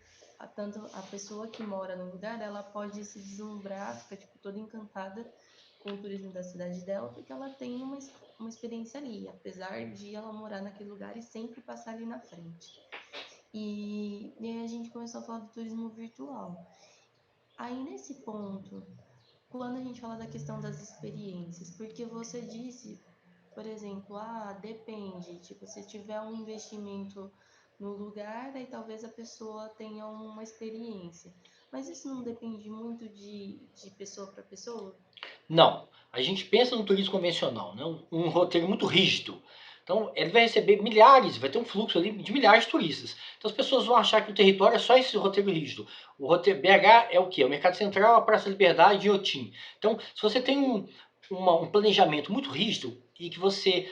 tanto a pessoa que mora no lugar, ela pode se deslumbrar, fica tipo toda encantada com o turismo da cidade dela, porque ela tem uma experiência ali, apesar de ela morar naquele lugar e sempre passar ali na frente. E aí a gente começou a falar do turismo virtual. Aí nesse ponto, quando a gente fala da questão das experiências, porque você disse, por exemplo, depende, tipo, se tiver um investimento no lugar, aí talvez a pessoa tenha uma experiência. Mas isso não depende muito de pessoa para pessoa? Não, a gente pensa no turismo convencional, né? Um roteiro muito rígido. Então, ele vai receber milhares, vai ter um fluxo ali de milhares de turistas. Então, as pessoas vão achar que o território é só esse roteiro rígido. O roteiro BH é o quê? O Mercado Central, a Praça da Liberdade e Otim. Então, se você tem um planejamento muito rígido e que você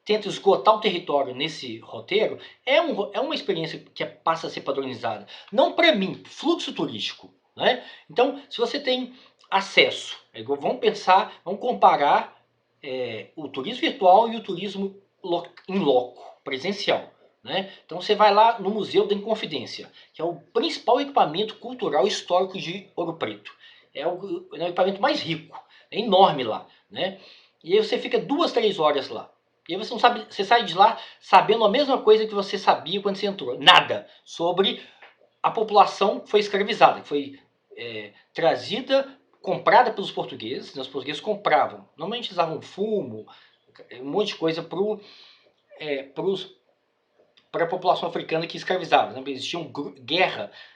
tenta esgotar o território nesse roteiro, é uma experiência que passa a ser padronizada. Não para mim, fluxo turístico. Né? Então, se você tem acesso, vamos comparar o turismo virtual e o turismo em loco, presencial. Né? Então você vai lá no Museu da Inconfidência, que é o principal equipamento cultural histórico de Ouro Preto. É o equipamento mais rico, é enorme lá. Né? E aí você fica 2, 3 horas lá. E aí você não sabe, você sai de lá sabendo a mesma coisa que você sabia quando você entrou. Nada sobre a população que foi escravizada, que foi trazida, comprada pelos portugueses. Né? Os portugueses compravam. Normalmente usavam fumo, um monte de coisa para a população africana que escravizava. Né? Existia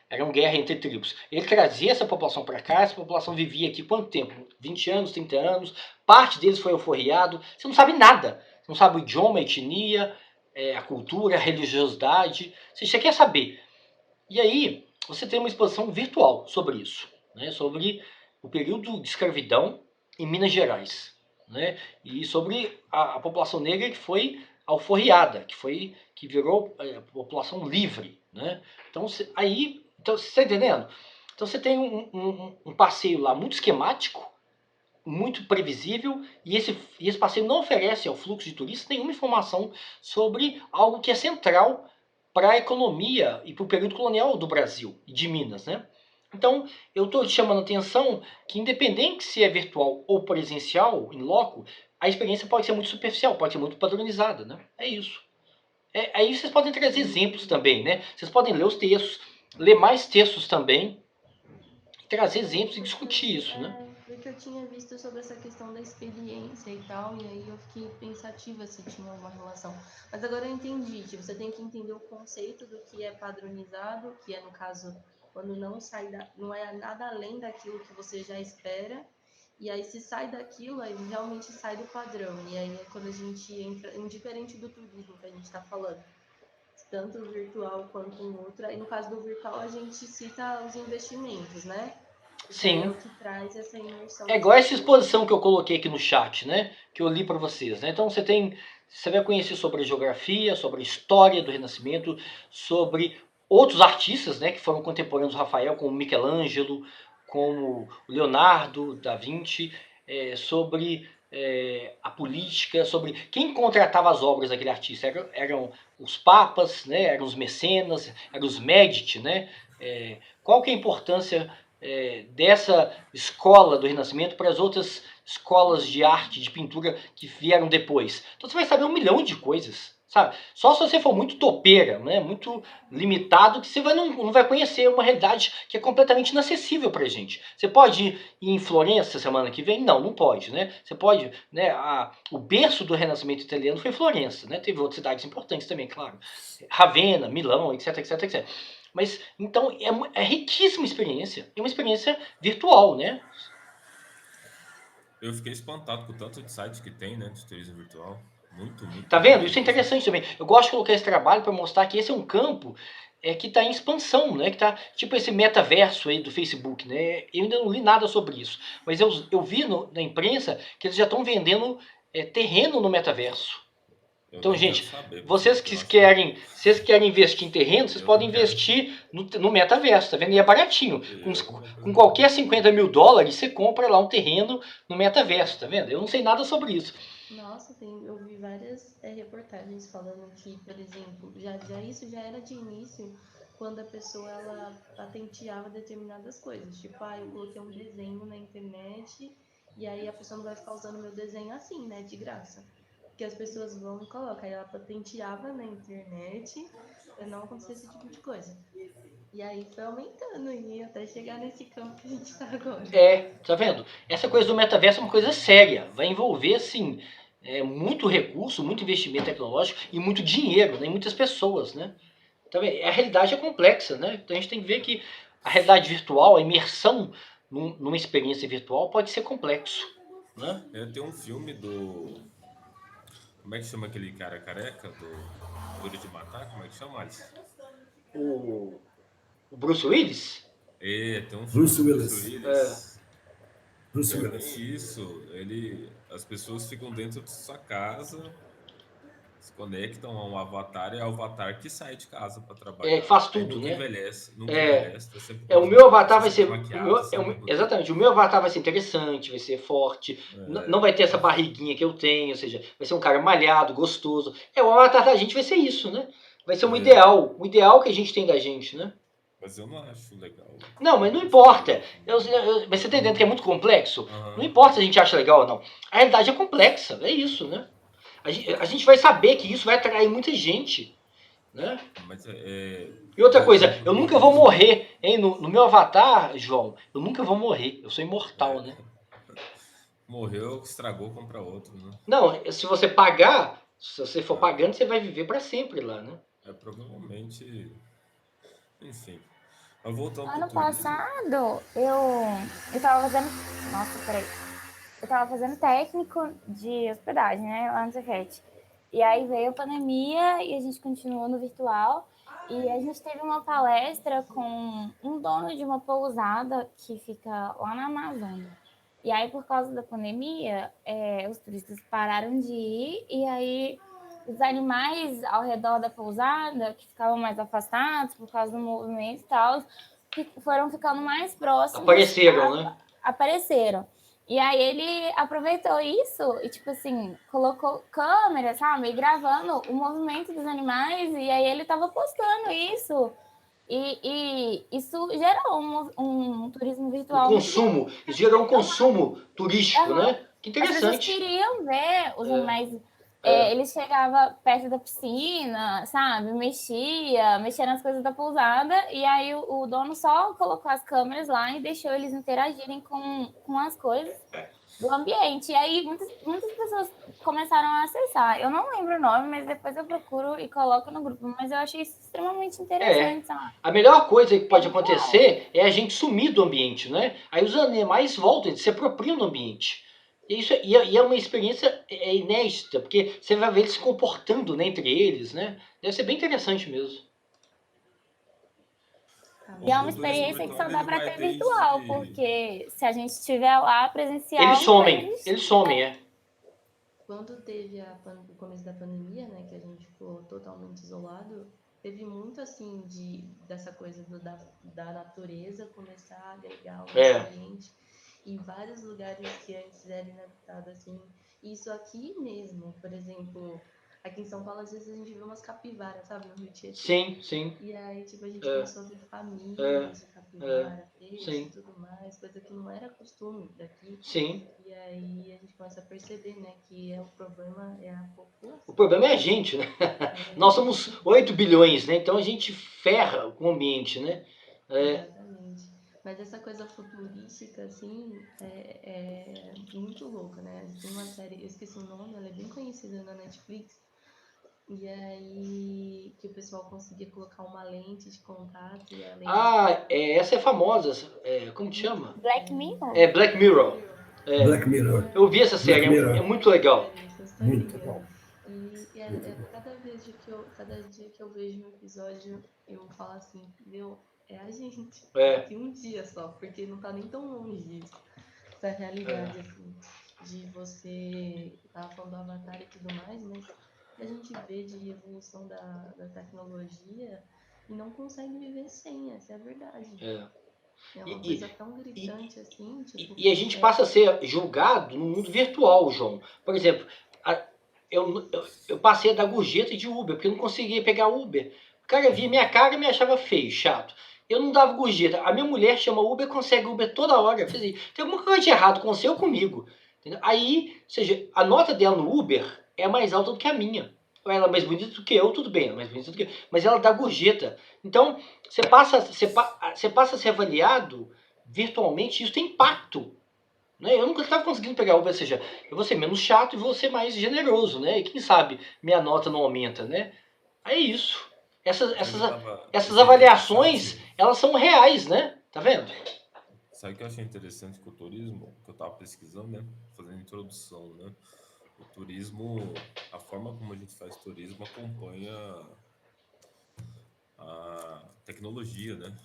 era uma guerra entre tribos. Ele trazia essa população para cá, essa população vivia aqui quanto tempo? 20 anos, 30 anos. Parte deles foi alforriado. Você não sabe nada. Você não sabe o idioma, a etnia, a cultura, a religiosidade. Você quer saber. E aí, você tem uma exposição virtual sobre isso, né? Sobre o período de escravidão em Minas Gerais, né? E sobre a população negra que foi alforriada, que virou população livre, né? Então, então você está entendendo? Então você tem um passeio lá muito esquemático, muito previsível, e esse passeio não oferece ao fluxo de turistas nenhuma informação sobre algo que é central para a economia e para o período colonial do Brasil e de Minas, né? Então, eu estou te chamando a atenção que, independente se é virtual ou presencial, em loco, a experiência pode ser muito superficial, pode ser muito padronizada, né? É isso. Aí vocês podem trazer exemplos também, né? Vocês podem ler os textos, ler mais textos também, trazer exemplos e discutir isso, né? Porque eu tinha visto sobre essa questão da experiência e tal, e aí eu fiquei pensativa se tinha alguma relação. Mas agora eu entendi, tipo, você tem que entender o conceito do que é padronizado, que é, no caso, quando não é nada além daquilo que você já espera, e aí se sai daquilo, aí realmente sai do padrão. E aí é quando a gente entra, indiferente do turismo que a gente está falando, tanto o virtual quanto o outro. Aí no caso do virtual a gente cita os investimentos, né? Porque aí é Sim. o que traz essa imersão É das igual essa pessoas. exposição que eu coloquei aqui no chat, né? Que eu li para vocês. Né? Então você vai conhecer sobre a geografia, sobre a história do Renascimento, sobre outros artistas, né? Que foram contemporâneos do Rafael, como Michelangelo, como Leonardo da Vinci, sobre a política, sobre quem contratava as obras daquele artista. Eram os papas, né? Eram os mecenas, eram os Medici, né? Qual que é a importância dessa escola do Renascimento para as outras escolas de arte, de pintura que vieram depois. Então você vai saber 1 milhão de coisas, sabe? Só se você for muito topeira, né? Muito limitado, que você não vai conhecer uma realidade que é completamente inacessível para a gente. Você pode ir em Florença semana que vem? Não, não pode, né? Você pode, né? O berço do Renascimento italiano foi Florença, né? Teve outras cidades importantes também, claro. Ravenna, Milão, etc, etc, etc. Mas, então, é riquíssima experiência. É uma experiência virtual, né? Eu fiquei espantado com o tanto de site que tem, né, de turismo virtual. Muito, muito, Tá vendo? muito Isso é mesmo. interessante também. Eu gosto de colocar esse trabalho para mostrar que esse é um campo que está em expansão, né? Que tá tipo esse metaverso aí do Facebook, né? Eu ainda não li nada sobre isso, mas eu vi na imprensa que eles já estão vendendo terreno no metaverso. Eu Então, nem quero gente, saber, pra você ver vocês que eu que acho. querem investir em terreno, vocês Eu não podem quero. investir no metaverso, tá vendo? E é baratinho. Eu não vou Com fazer nada. qualquer US$ 50.000, você compra lá um terreno no metaverso, tá vendo? Eu não sei nada sobre isso. Nossa, eu vi várias reportagens falando que, por exemplo, isso já era de início quando a pessoa ela patenteava determinadas coisas. Tipo, eu coloquei um desenho na internet e aí a pessoa não vai ficar usando meu desenho assim, né, de graça. Porque as pessoas vão e colocam. Aí ela patenteava na internet para não acontecer esse tipo de coisa. E aí foi aumentando e até chegar nesse campo que a gente está agora. Tá vendo? Essa coisa do metaverso é uma coisa séria. Vai envolver, assim, muito recurso, muito investimento tecnológico e muito dinheiro, né? E muitas pessoas, né? Então, a realidade é complexa, né? Então a gente tem que ver que a realidade virtual, a imersão numa experiência virtual pode ser complexo, né? Tem um filme do. Como é que chama aquele cara careca? Do Duro de Matar? Como é que chama, Alice? O, o Bruce Willis, Tem um filme Bruce do Bruce Willis. é, Willis. Bruce Que é bem Willis. isso. As pessoas ficam dentro de sua casa, se conectam a um avatar e é o avatar que sai de casa para trabalhar. faz Aí tudo, né? nunca É, envelhece, tá sempre o bonito. meu avatar Precisa vai ser bem ser. maquiado, sempre bonito. Exatamente, o meu avatar vai ser interessante, vai ser forte, não vai ter essa barriguinha que eu tenho, ou seja, vai ser um cara malhado, gostoso. O avatar da gente vai ser isso, né? Vai ser É, um ideal que a gente tem da gente, né? mas eu não acho legal. Não, mas não Não fica importa. legal pra mim. Mas você tá entendendo que é muito complexo? Não Aham. importa se a gente acha legal ou não. A realidade é complexa, é isso, né? A gente vai saber que isso vai atrair muita gente, né? Mas E outra coisa, voltando pro eu nunca vou turismo, morrer, hein? No meu avatar, João, eu nunca vou morrer. Eu sou imortal, né? é, morreu, estragou, compra outro, né? Não, se você pagar, se você for Ah, pagando, você vai viver para sempre lá, né? provavelmente, enfim. Mas voltando pro Ano turismo, passado, eu tava fazendo. Nossa, peraí. Eu tava fazendo técnico de hospedagem, né? Lá no Cefet. E aí veio a pandemia e a gente continuou no virtual. E a gente teve uma palestra com um dono de uma pousada que fica lá na Amazônia. E aí, por causa da pandemia, os turistas pararam de ir. E aí, os animais ao redor da pousada, que ficavam mais afastados por causa do movimento e tal, foram ficando mais próximos, Apareceram, né? apareceram. E aí ele aproveitou isso e, tipo assim, colocou câmera, sabe? Gravando o movimento dos animais. E aí ele tava postando isso. E isso gerou um turismo Um virtual muito consumo, isso gerou um consumo turístico, Aham. né? Que As pessoas interessante. queriam ver os animais. É. Ele chegava perto da piscina, sabe? Mexia nas coisas da pousada, e aí o dono só colocou as câmeras lá e deixou eles interagirem com as coisas do ambiente. E aí muitas pessoas começaram a acessar. Eu não lembro o nome, mas depois eu procuro e coloco no grupo. Mas eu achei isso extremamente É. interessante, sabe? A melhor coisa que É pode virtual. acontecer é a gente sumir do ambiente, né? Aí os animais voltam, eles se apropriam do ambiente. E é uma experiência inédita, porque você vai ver eles se comportando, né, entre eles, né? Deve ser bem interessante mesmo. Tá E é uma o turismo experiência que só virtual dá ele para vai ter virtual, desde. porque se a gente estiver lá presencial, não vai Eles existir. somem, é. Quando teve o começo da pandemia, né, que a gente ficou totalmente isolado, teve muito assim dessa coisa da natureza começar a agregar o nosso É. ambiente em vários lugares que antes era inabitado assim. Isso aqui mesmo, por exemplo, aqui em São Paulo às vezes a gente vê umas capivaras, sabe, no Rio Tietê. Sim, sim. E aí, tipo, a gente É, começou a ver é, famílias de é. capivara, peixe e Sim, tudo mais, coisa que não era costume daqui. sim. E aí a gente começa a perceber, né, que o problema é a O população. problema é a gente, né? Nós É, somos 8 bilhões, né? Então a gente ferra com o ambiente, né? É, exatamente. Mas essa coisa futurística, assim, é muito louca, né? Tem uma série, eu esqueci o nome, ela é bem conhecida na Netflix, E aí que o pessoal conseguia colocar uma lente de contato e a lente Ah, essa é famosa. Como que chama? Black Mirror? É Black Mirror. É, Black Mirror. eu vi essa série, Black é Mirror. muito legal. Isso, eu estou Muito ligando. bom. E Muito bom. cada dia que eu vejo um episódio, eu falo assim, meu, é a gente. É. Daqui um dia só, porque não tá nem tão longe disso. Essa realidade, assim, de você. Eu tava falando do Avatar e tudo mais, mas a gente vê de evolução da tecnologia e não consegue viver sem, essa é a verdade. É. É uma E- coisa tão gritante assim, tipo. E a gente passa a ser julgado no mundo virtual, João. Por exemplo, eu passei a dar gorjeta de Uber, porque eu não conseguia pegar Uber. O cara via minha cara e me achava feio, chato. Eu não dava gorjeta. A minha mulher chama Uber, consegue Uber toda hora. Eu falei assim, tem alguma coisa de errado com você ou comigo? Entendeu? Aí, ou seja, a nota dela no Uber é mais alta do que a minha. Ela é mais bonita do que eu, tudo bem, ela é mais bonita do que eu. Mas ela dá gorjeta. Então, você passa a ser avaliado virtualmente, isso tem impacto. Né? Eu nunca estava conseguindo pegar Uber, ou seja, eu vou ser menos chato e vou ser mais generoso, né? E quem sabe minha nota não aumenta, né? É isso. Essas avaliações, elas são reais, né? Tá vendo? Sabe o que eu achei interessante com o turismo? Que eu estava pesquisando, né? Fazendo introdução, né? O turismo, a forma como a gente faz turismo acompanha a tecnologia, né?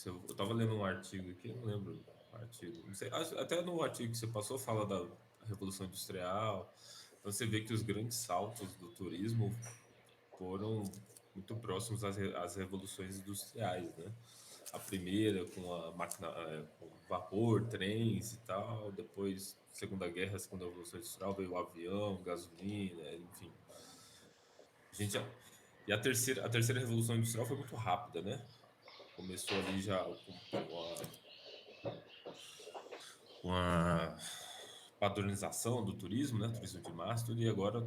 Eu estava lendo um artigo aqui, não lembro o artigo. Não sei, até no artigo que você passou fala da Revolução Industrial. Então você vê que os grandes saltos do turismo foram muito próximos às revoluções industriais, né? A primeira com a máquina, com vapor, trens e tal. Depois, Segunda Guerra, Segunda Revolução Industrial, veio o avião, gasolina, enfim. E a terceira Revolução Industrial foi muito rápida, né? Começou ali já com a padronização do turismo, né? Turismo de massa, tudo, e agora a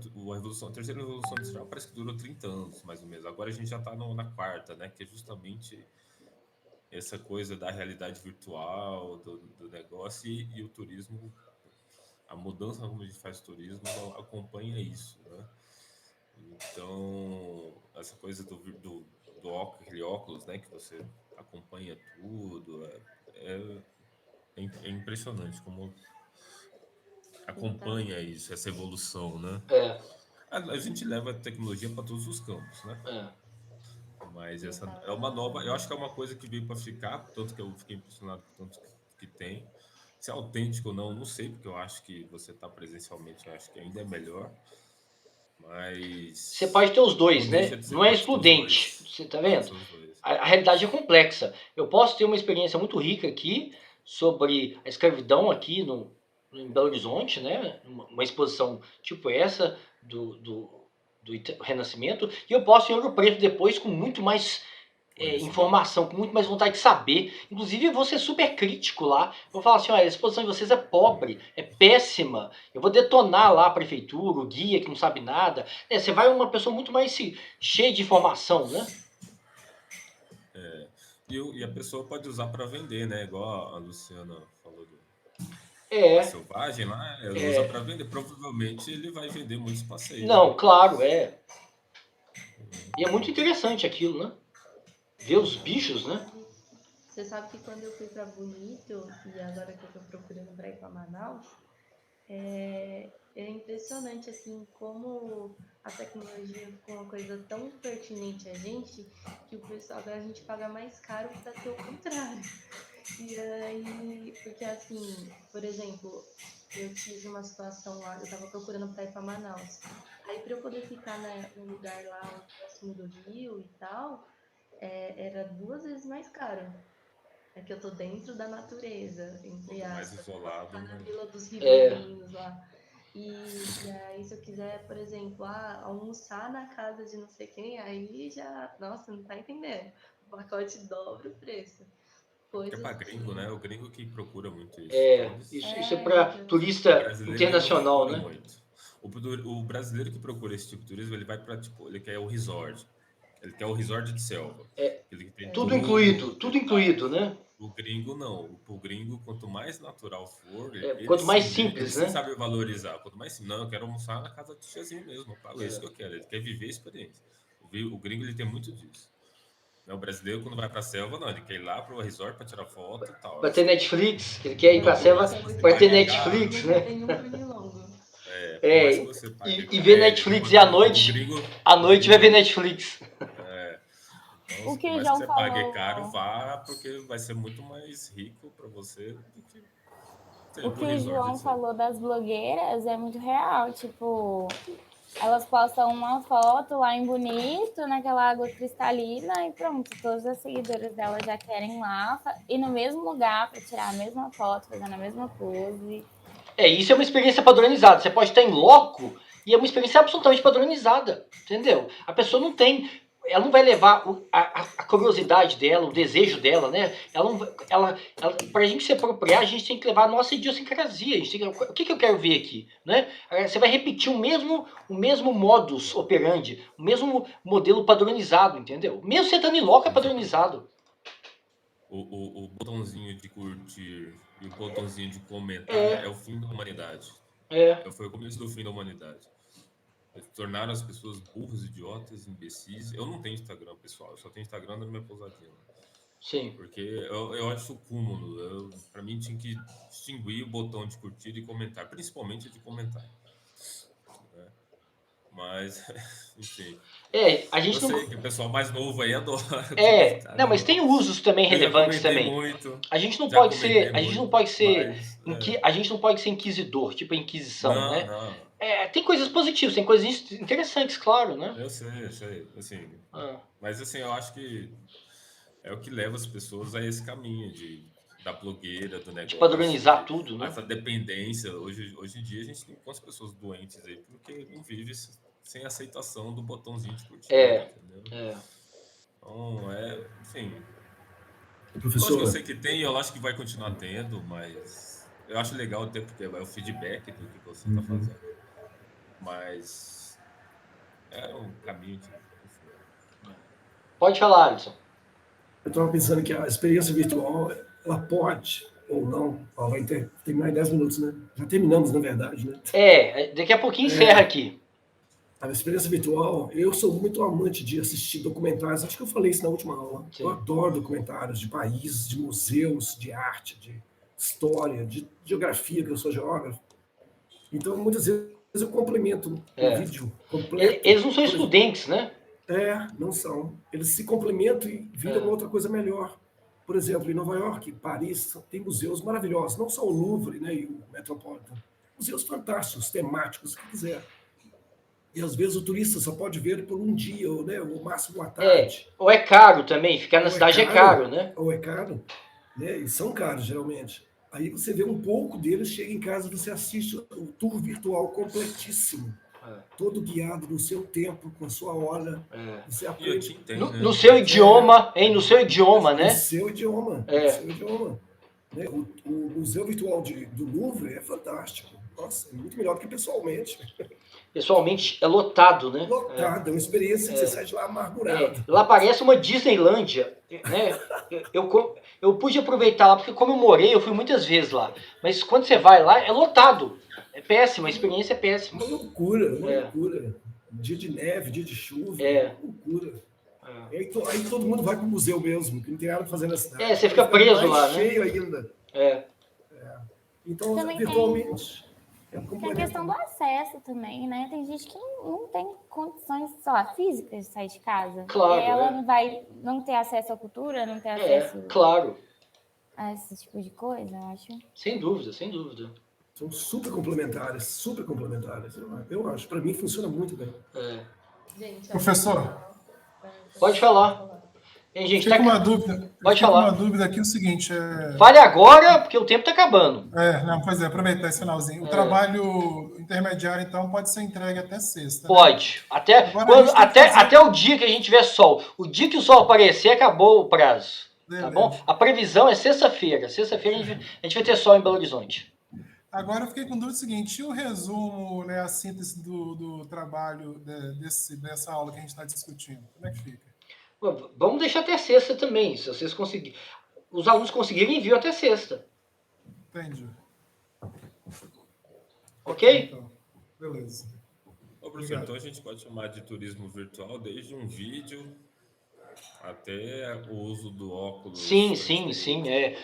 terceira Revolução Industrial parece que durou 30 anos, mais ou menos. Agora a gente já está na quarta, né? Que é justamente essa coisa da realidade virtual, do negócio e o turismo, a mudança como a gente faz turismo acompanha isso, né? Então, essa coisa do óculos, aquele óculos, né? Que você acompanha tudo, é impressionante como acompanha isso, essa evolução, né? É, A gente leva a tecnologia para todos os campos, né? é. Mas essa é uma nova, eu acho que é uma coisa que veio para ficar, tanto que eu fiquei impressionado com tanto que tem. Se é autêntico ou não, não sei, porque eu acho que você tá presencialmente, eu acho que ainda é melhor. Você Mas pode ter os dois, não deixa né? de ser, Não é pode ter os excludente. dois. Você tá Pode vendo? ser os dois. A realidade é complexa. Eu posso ter uma experiência muito rica aqui sobre a escravidão aqui em Belo Horizonte, né? Uma exposição tipo essa do Renascimento, e eu posso ir em Ouro Preto depois com muito mais Conhecimento. informação, com muito mais vontade de saber. Inclusive, eu vou ser super crítico lá. Vou falar assim: olha, a exposição de vocês é pobre, é péssima. Eu vou detonar lá a prefeitura, o guia que não sabe nada. Você vai uma pessoa muito mais cheia de informação, né? E a pessoa pode usar para vender, né? Igual a Luciana falou É, da Selvagem lá, ela usa para vender. Provavelmente ele vai vender muitos passeios não, depois. claro, é. E é muito interessante aquilo, né? Ver os bichos, né? Você sabe que quando eu fui pra Bonito e agora que eu tô procurando pra ir pra Manaus, é impressionante assim como a tecnologia ficou uma coisa tão pertinente a gente que o pessoal agora a gente paga mais caro pra ter o contrário. E aí, porque assim, por exemplo, eu tive uma situação lá, eu tava procurando pra ir pra Manaus. Aí pra eu poder ficar num lugar lá próximo do rio e tal, era 2 vezes mais caro. É que eu tô dentro da natureza, entre Mais aspas. isolado, Tá na né? Vila dos Ribeirinhos lá. E aí, se eu quiser, por exemplo, almoçar na casa de não sei quem, aí já. Nossa, não tá entendendo. O pacote dobra o preço. Porque é Coisas para gringo, que. né? O gringo que procura muito isso. Então, Isso é É, para então. o turista brasileiro ele não internacional, procura né? muito. O brasileiro que procura esse tipo de turismo, ele vai para, tipo, ele quer o resort. Ele quer o resort de selva. É Ele tem tudo incluído, tudo e tal. né? O gringo não. O gringo, quanto mais natural for, Quanto mais ele simples, sim né? sabe valorizar. Quanto mais simples, não, eu quero almoçar na casa do tiazinho mesmo, eu pago, é isso que eu quero. Ele quer viver a experiência. O gringo, ele tem muito disso. Né, o brasileiro, quando vai pra selva, não, ele quer ir lá pro resort pra tirar foto e tal. Pra ter Netflix, ele quer ir pra selva pra ter Netflix, né? Tem um pernilongo. Por mais que você pague E ver Netflix e à noite vai ver Netflix. Então, O por que o mais que João você pague falou, caro, vá, porque vai ser muito mais rico para você do que você o ir que pro o resort, João etc. falou das blogueiras é muito real. Tipo, elas postam uma foto lá em Bonito, naquela água cristalina, e pronto, todas as seguidoras dela já querem lá ir no mesmo lugar para tirar a mesma foto, fazendo a mesma pose. Isso é uma experiência padronizada. Você pode estar em loco e é uma experiência absolutamente padronizada, entendeu? A pessoa não tem, ela não vai levar a curiosidade dela, o desejo dela, né? Para a gente se apropriar, a gente tem que levar a nossa idiosincrasia. A gente tem que, o que eu quero ver aqui, né? Você vai repetir o mesmo modus operandi, o mesmo modelo padronizado, entendeu? Mesmo você estando em loco é padronizado. O botãozinho de curtir e o botãozinho de comentar é o fim da humanidade. Foi o começo do fim da humanidade. Tornaram as pessoas burras, idiotas, imbecis. Eu não tenho Instagram, pessoal. Eu só tenho Instagram da minha pousadinha. Sim. Porque eu acho o cúmulo. Para mim, tinha que distinguir o botão de curtir e comentar, principalmente de comentar. Né? Mas, enfim. A gente eu não. sei que o pessoal mais novo aí adora comentar. Não, mas tem usos também Eu já relevantes comentei também. muito. A gente não Já pode comentei ser, a gente não muito, pode ser, mas a gente não pode ser inquisidor, tipo a Inquisição, não, né? não. Tem coisas positivas, tem coisas interessantes, claro, né? Eu sei, assim. Mas assim, eu acho que é o que leva as pessoas a esse caminho da blogueira, do De negócio, padronizar tudo, né? essa dependência. Hoje em dia a gente tem quantas pessoas doentes aí porque não vive sem aceitação do botãozinho de curtir, entendeu? Então, enfim. Lógico que eu sei que tem, eu acho que vai continuar tendo, mas eu acho legal ter porque é o feedback do que você está fazendo. Mas é um caminho que, enfim. Pode falar, Alisson. Eu estava pensando que a experiência virtual, ela pode ou não, ela vai terminar em 10 minutos, né? Já terminamos, na verdade, né? Daqui a pouquinho encerra aqui. A experiência virtual, eu sou muito amante de assistir documentários, acho que eu falei isso na última aula. Sim. Eu adoro documentários de países, de museus, de arte, de história, de geografia, que eu sou geógrafo. Então, muitas vezes eu complemento o vídeo completo. Eles não são excludentes, né? Não são. Eles se complementam e viram outra coisa melhor. Por exemplo, em Nova York, Paris, tem museus maravilhosos, não só o Louvre, né, e o Metropolitan. Museus fantásticos, temáticos, o que quiser. E às vezes o turista só pode ver por um dia, ou, né, ou máximo uma tarde. Ou é caro também, ficar na cidade é caro, né? Ou é caro, né? E são caros, geralmente. Aí você vê um pouco deles, chega em casa, você assiste o tour virtual completíssimo. Todo guiado no seu tempo, com a sua hora. Você aprende. No seu idioma, No seu idioma, né? No seu idioma. No seu idioma. Né? O Museu Virtual do Louvre é fantástico. Nossa, é muito melhor do que pessoalmente. Pessoalmente é lotado, né? Lotado, é uma experiência que você sai de lá amargurado. Lá parece uma Disneylândia, né? Eu pude aproveitar lá, porque como eu morei, eu fui muitas vezes lá. Mas quando você vai lá, é lotado. É péssimo, a experiência é péssima. Uma loucura. Dia de neve, dia de chuva, loucura. Aí todo mundo vai pro museu mesmo, que não tem nada pra fazer na cidade. Você fica preso lá, cheio ainda. Então, virtualmente... Tem a questão do acesso também, né? Tem gente que não tem condições, sei lá, físicas de sair de casa. Claro. E ela não ter acesso à cultura, não ter acesso a esse tipo de coisa, eu acho. Sem dúvida, sem dúvida. São super complementares, eu acho. Para mim funciona muito bem. Gente, professor, pode falar. Gente, fica uma dúvida. Pode falar. Uma dúvida aqui, o seguinte. Fale agora, porque o tempo está acabando. Pois é, aproveitar esse finalzinho. O trabalho intermediário, então, pode ser entregue até sexta. Pode. Né? Até o dia que a gente tiver sol. O dia que o sol aparecer, acabou o prazo. Tá bom? A previsão é sexta-feira. Sexta-feira a gente vai ter sol em Belo Horizonte. Agora eu fiquei com dúvida seguinte, e o resumo, né, a síntese do trabalho dessa aula que a gente está discutindo? Como é que fica? Vamos deixar até sexta também, se vocês conseguirem. os alunos conseguiram envio até sexta. Entendi. Ok? Então, beleza. Ô, professor, Obrigado. então a gente pode chamar de turismo virtual desde um vídeo até o uso do óculos Sim. 3D.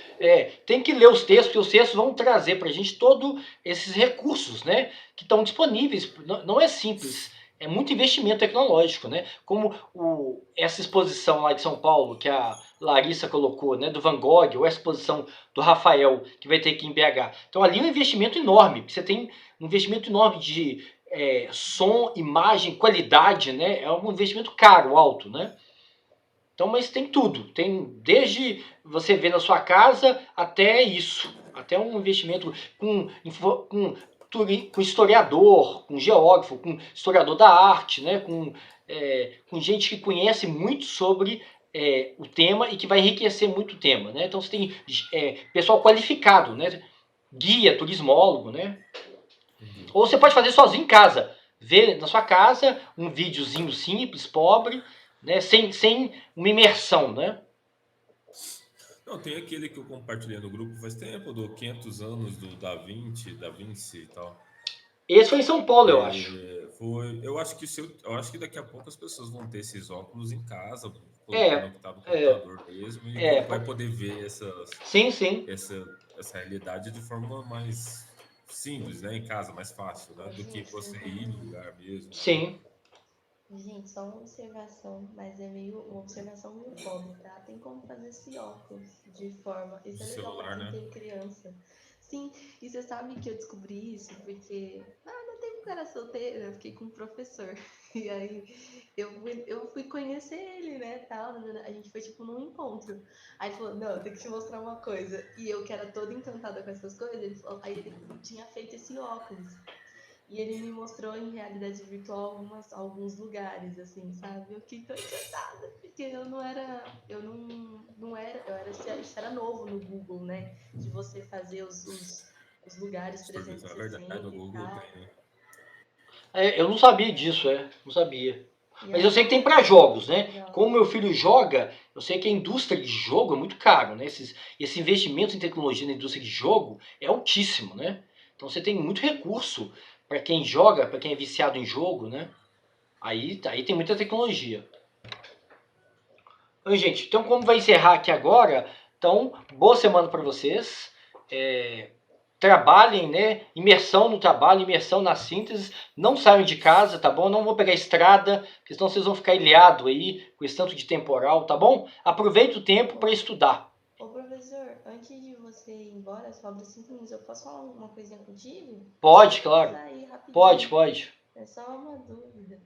Tem que ler os textos, porque os textos vão trazer para a gente todos esses recursos, né? Que estão disponíveis. Não é simples. É muito investimento tecnológico, né? Como essa exposição lá de São Paulo, que a Larissa colocou, né? Do Van Gogh, ou a exposição do Rafael, que vai ter aqui em BH. Então ali é um investimento enorme. Você tem um investimento enorme de som, imagem, qualidade, né? É um investimento caro, alto, né? Então, mas tem tudo. Tem desde você ver na sua casa até isso. Até um investimento com historiador, com geógrafo, com historiador da arte, né? Com gente que conhece muito sobre o tema e que vai enriquecer muito o tema. Né? Então você tem pessoal qualificado, né? Guia, turismólogo, né? Ou você pode fazer sozinho em casa. Ver na sua casa um videozinho simples, pobre, né? Sem uma imersão, né? Não, tem aquele que eu compartilhei no grupo faz tempo, do 500 anos do Da Vinci e tal. Esse foi em São Paulo, eu acho. Eu acho que eu acho que daqui a pouco as pessoas vão ter esses óculos em casa, É, conectado no é, computador mesmo, e é. vai poder ver Sim. essa realidade de forma mais simples, né? Em casa, mais fácil, né? Do que Gente, você ir no lugar mesmo. Sim. gente, só uma observação, mas é meio uma observação meio pobre, tá? Tem como fazer esse óculos de forma. Isso De é legal pra celular, quem né? tem criança. Sim, e você sabe que eu descobri isso porque no tempo que eu era solteira, eu fiquei com um professor. E aí eu fui conhecer ele, né? Tal, a gente foi tipo num encontro. Aí ele falou, não, tem que te mostrar uma coisa. E eu que era toda encantada com essas coisas, aí ele tinha feito esse óculos. E ele me mostrou em realidade virtual alguns lugares, assim, sabe? Eu fiquei tão encantada, porque isso era novo no Google, né? De você fazer os lugares Se for pensar, é verdade, 360 o e Google tal. tem, né? Eu não sabia disso, não sabia. E Mas eu sei que tem aí, para jogos, né? legal. Como meu filho joga, eu sei que a indústria de jogo é muito caro, né? Esse investimento em tecnologia na indústria de jogo é altíssimo, né? Então você tem muito recurso para quem joga, para quem é viciado em jogo, né? Aí tem muita tecnologia. Então, gente, então como vai encerrar aqui agora, então boa semana para vocês. Trabalhem, né? Imersão no trabalho, imersão na síntese. Não saiam de casa, tá bom? Não vou pegar estrada, porque senão vocês vão ficar ilhados aí com esse tanto de temporal, tá bom? Aproveita o tempo para estudar. Ô, professor, antes de você ir embora, sobra 5 minutos, eu posso falar uma coisinha contigo? Pode, Eu vou claro. sair rapidinho. Pode. É só uma dúvida.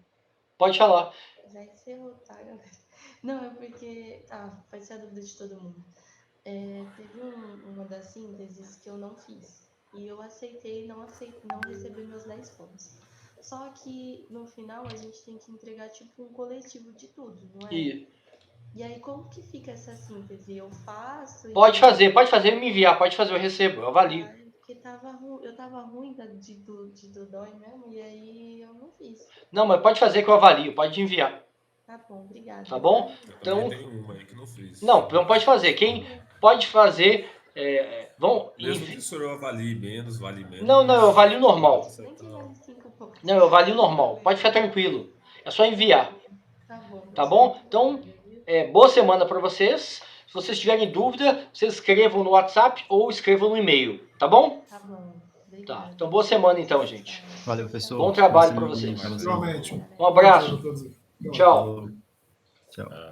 Pode falar. Já encerrou, tá, galera? Não, é porque. Tá, pode ser a dúvida de todo mundo. Teve uma das sínteses que eu não fiz. E eu aceitei não receber meus 10 pontos. Só que no final a gente tem que entregar tipo um coletivo de tudo, não é? E aí como que fica essa síntese? Eu faço Pode fazer e me enviar. Pode fazer, eu recebo, eu avalio. Porque eu tava ruim de Dodói mesmo, e aí eu não fiz. Não, mas pode fazer que eu avalio, pode enviar. Tá bom, obrigada. Tá bom? Eu Então, também tenho uma aí que não fiz. não pode fazer. Quem pode fazer, Mesmo que o senhor avalie menos, vale menos. Não, eu avalio normal. Nem que vale 5 pontos. Não, eu avalio normal. Pode ficar tranquilo. É só enviar. Tá bom. Tá bom? Então, boa semana para vocês. Se vocês tiverem dúvida, vocês escrevam no WhatsApp ou escrevam no e-mail. Tá bom? Tá bom. Tá. Então, boa semana então, gente. Valeu, professor. Bom trabalho Boa para semana vocês. pra você. Igualmente. Um abraço. Tchau. Tchau. Falou. Tchau.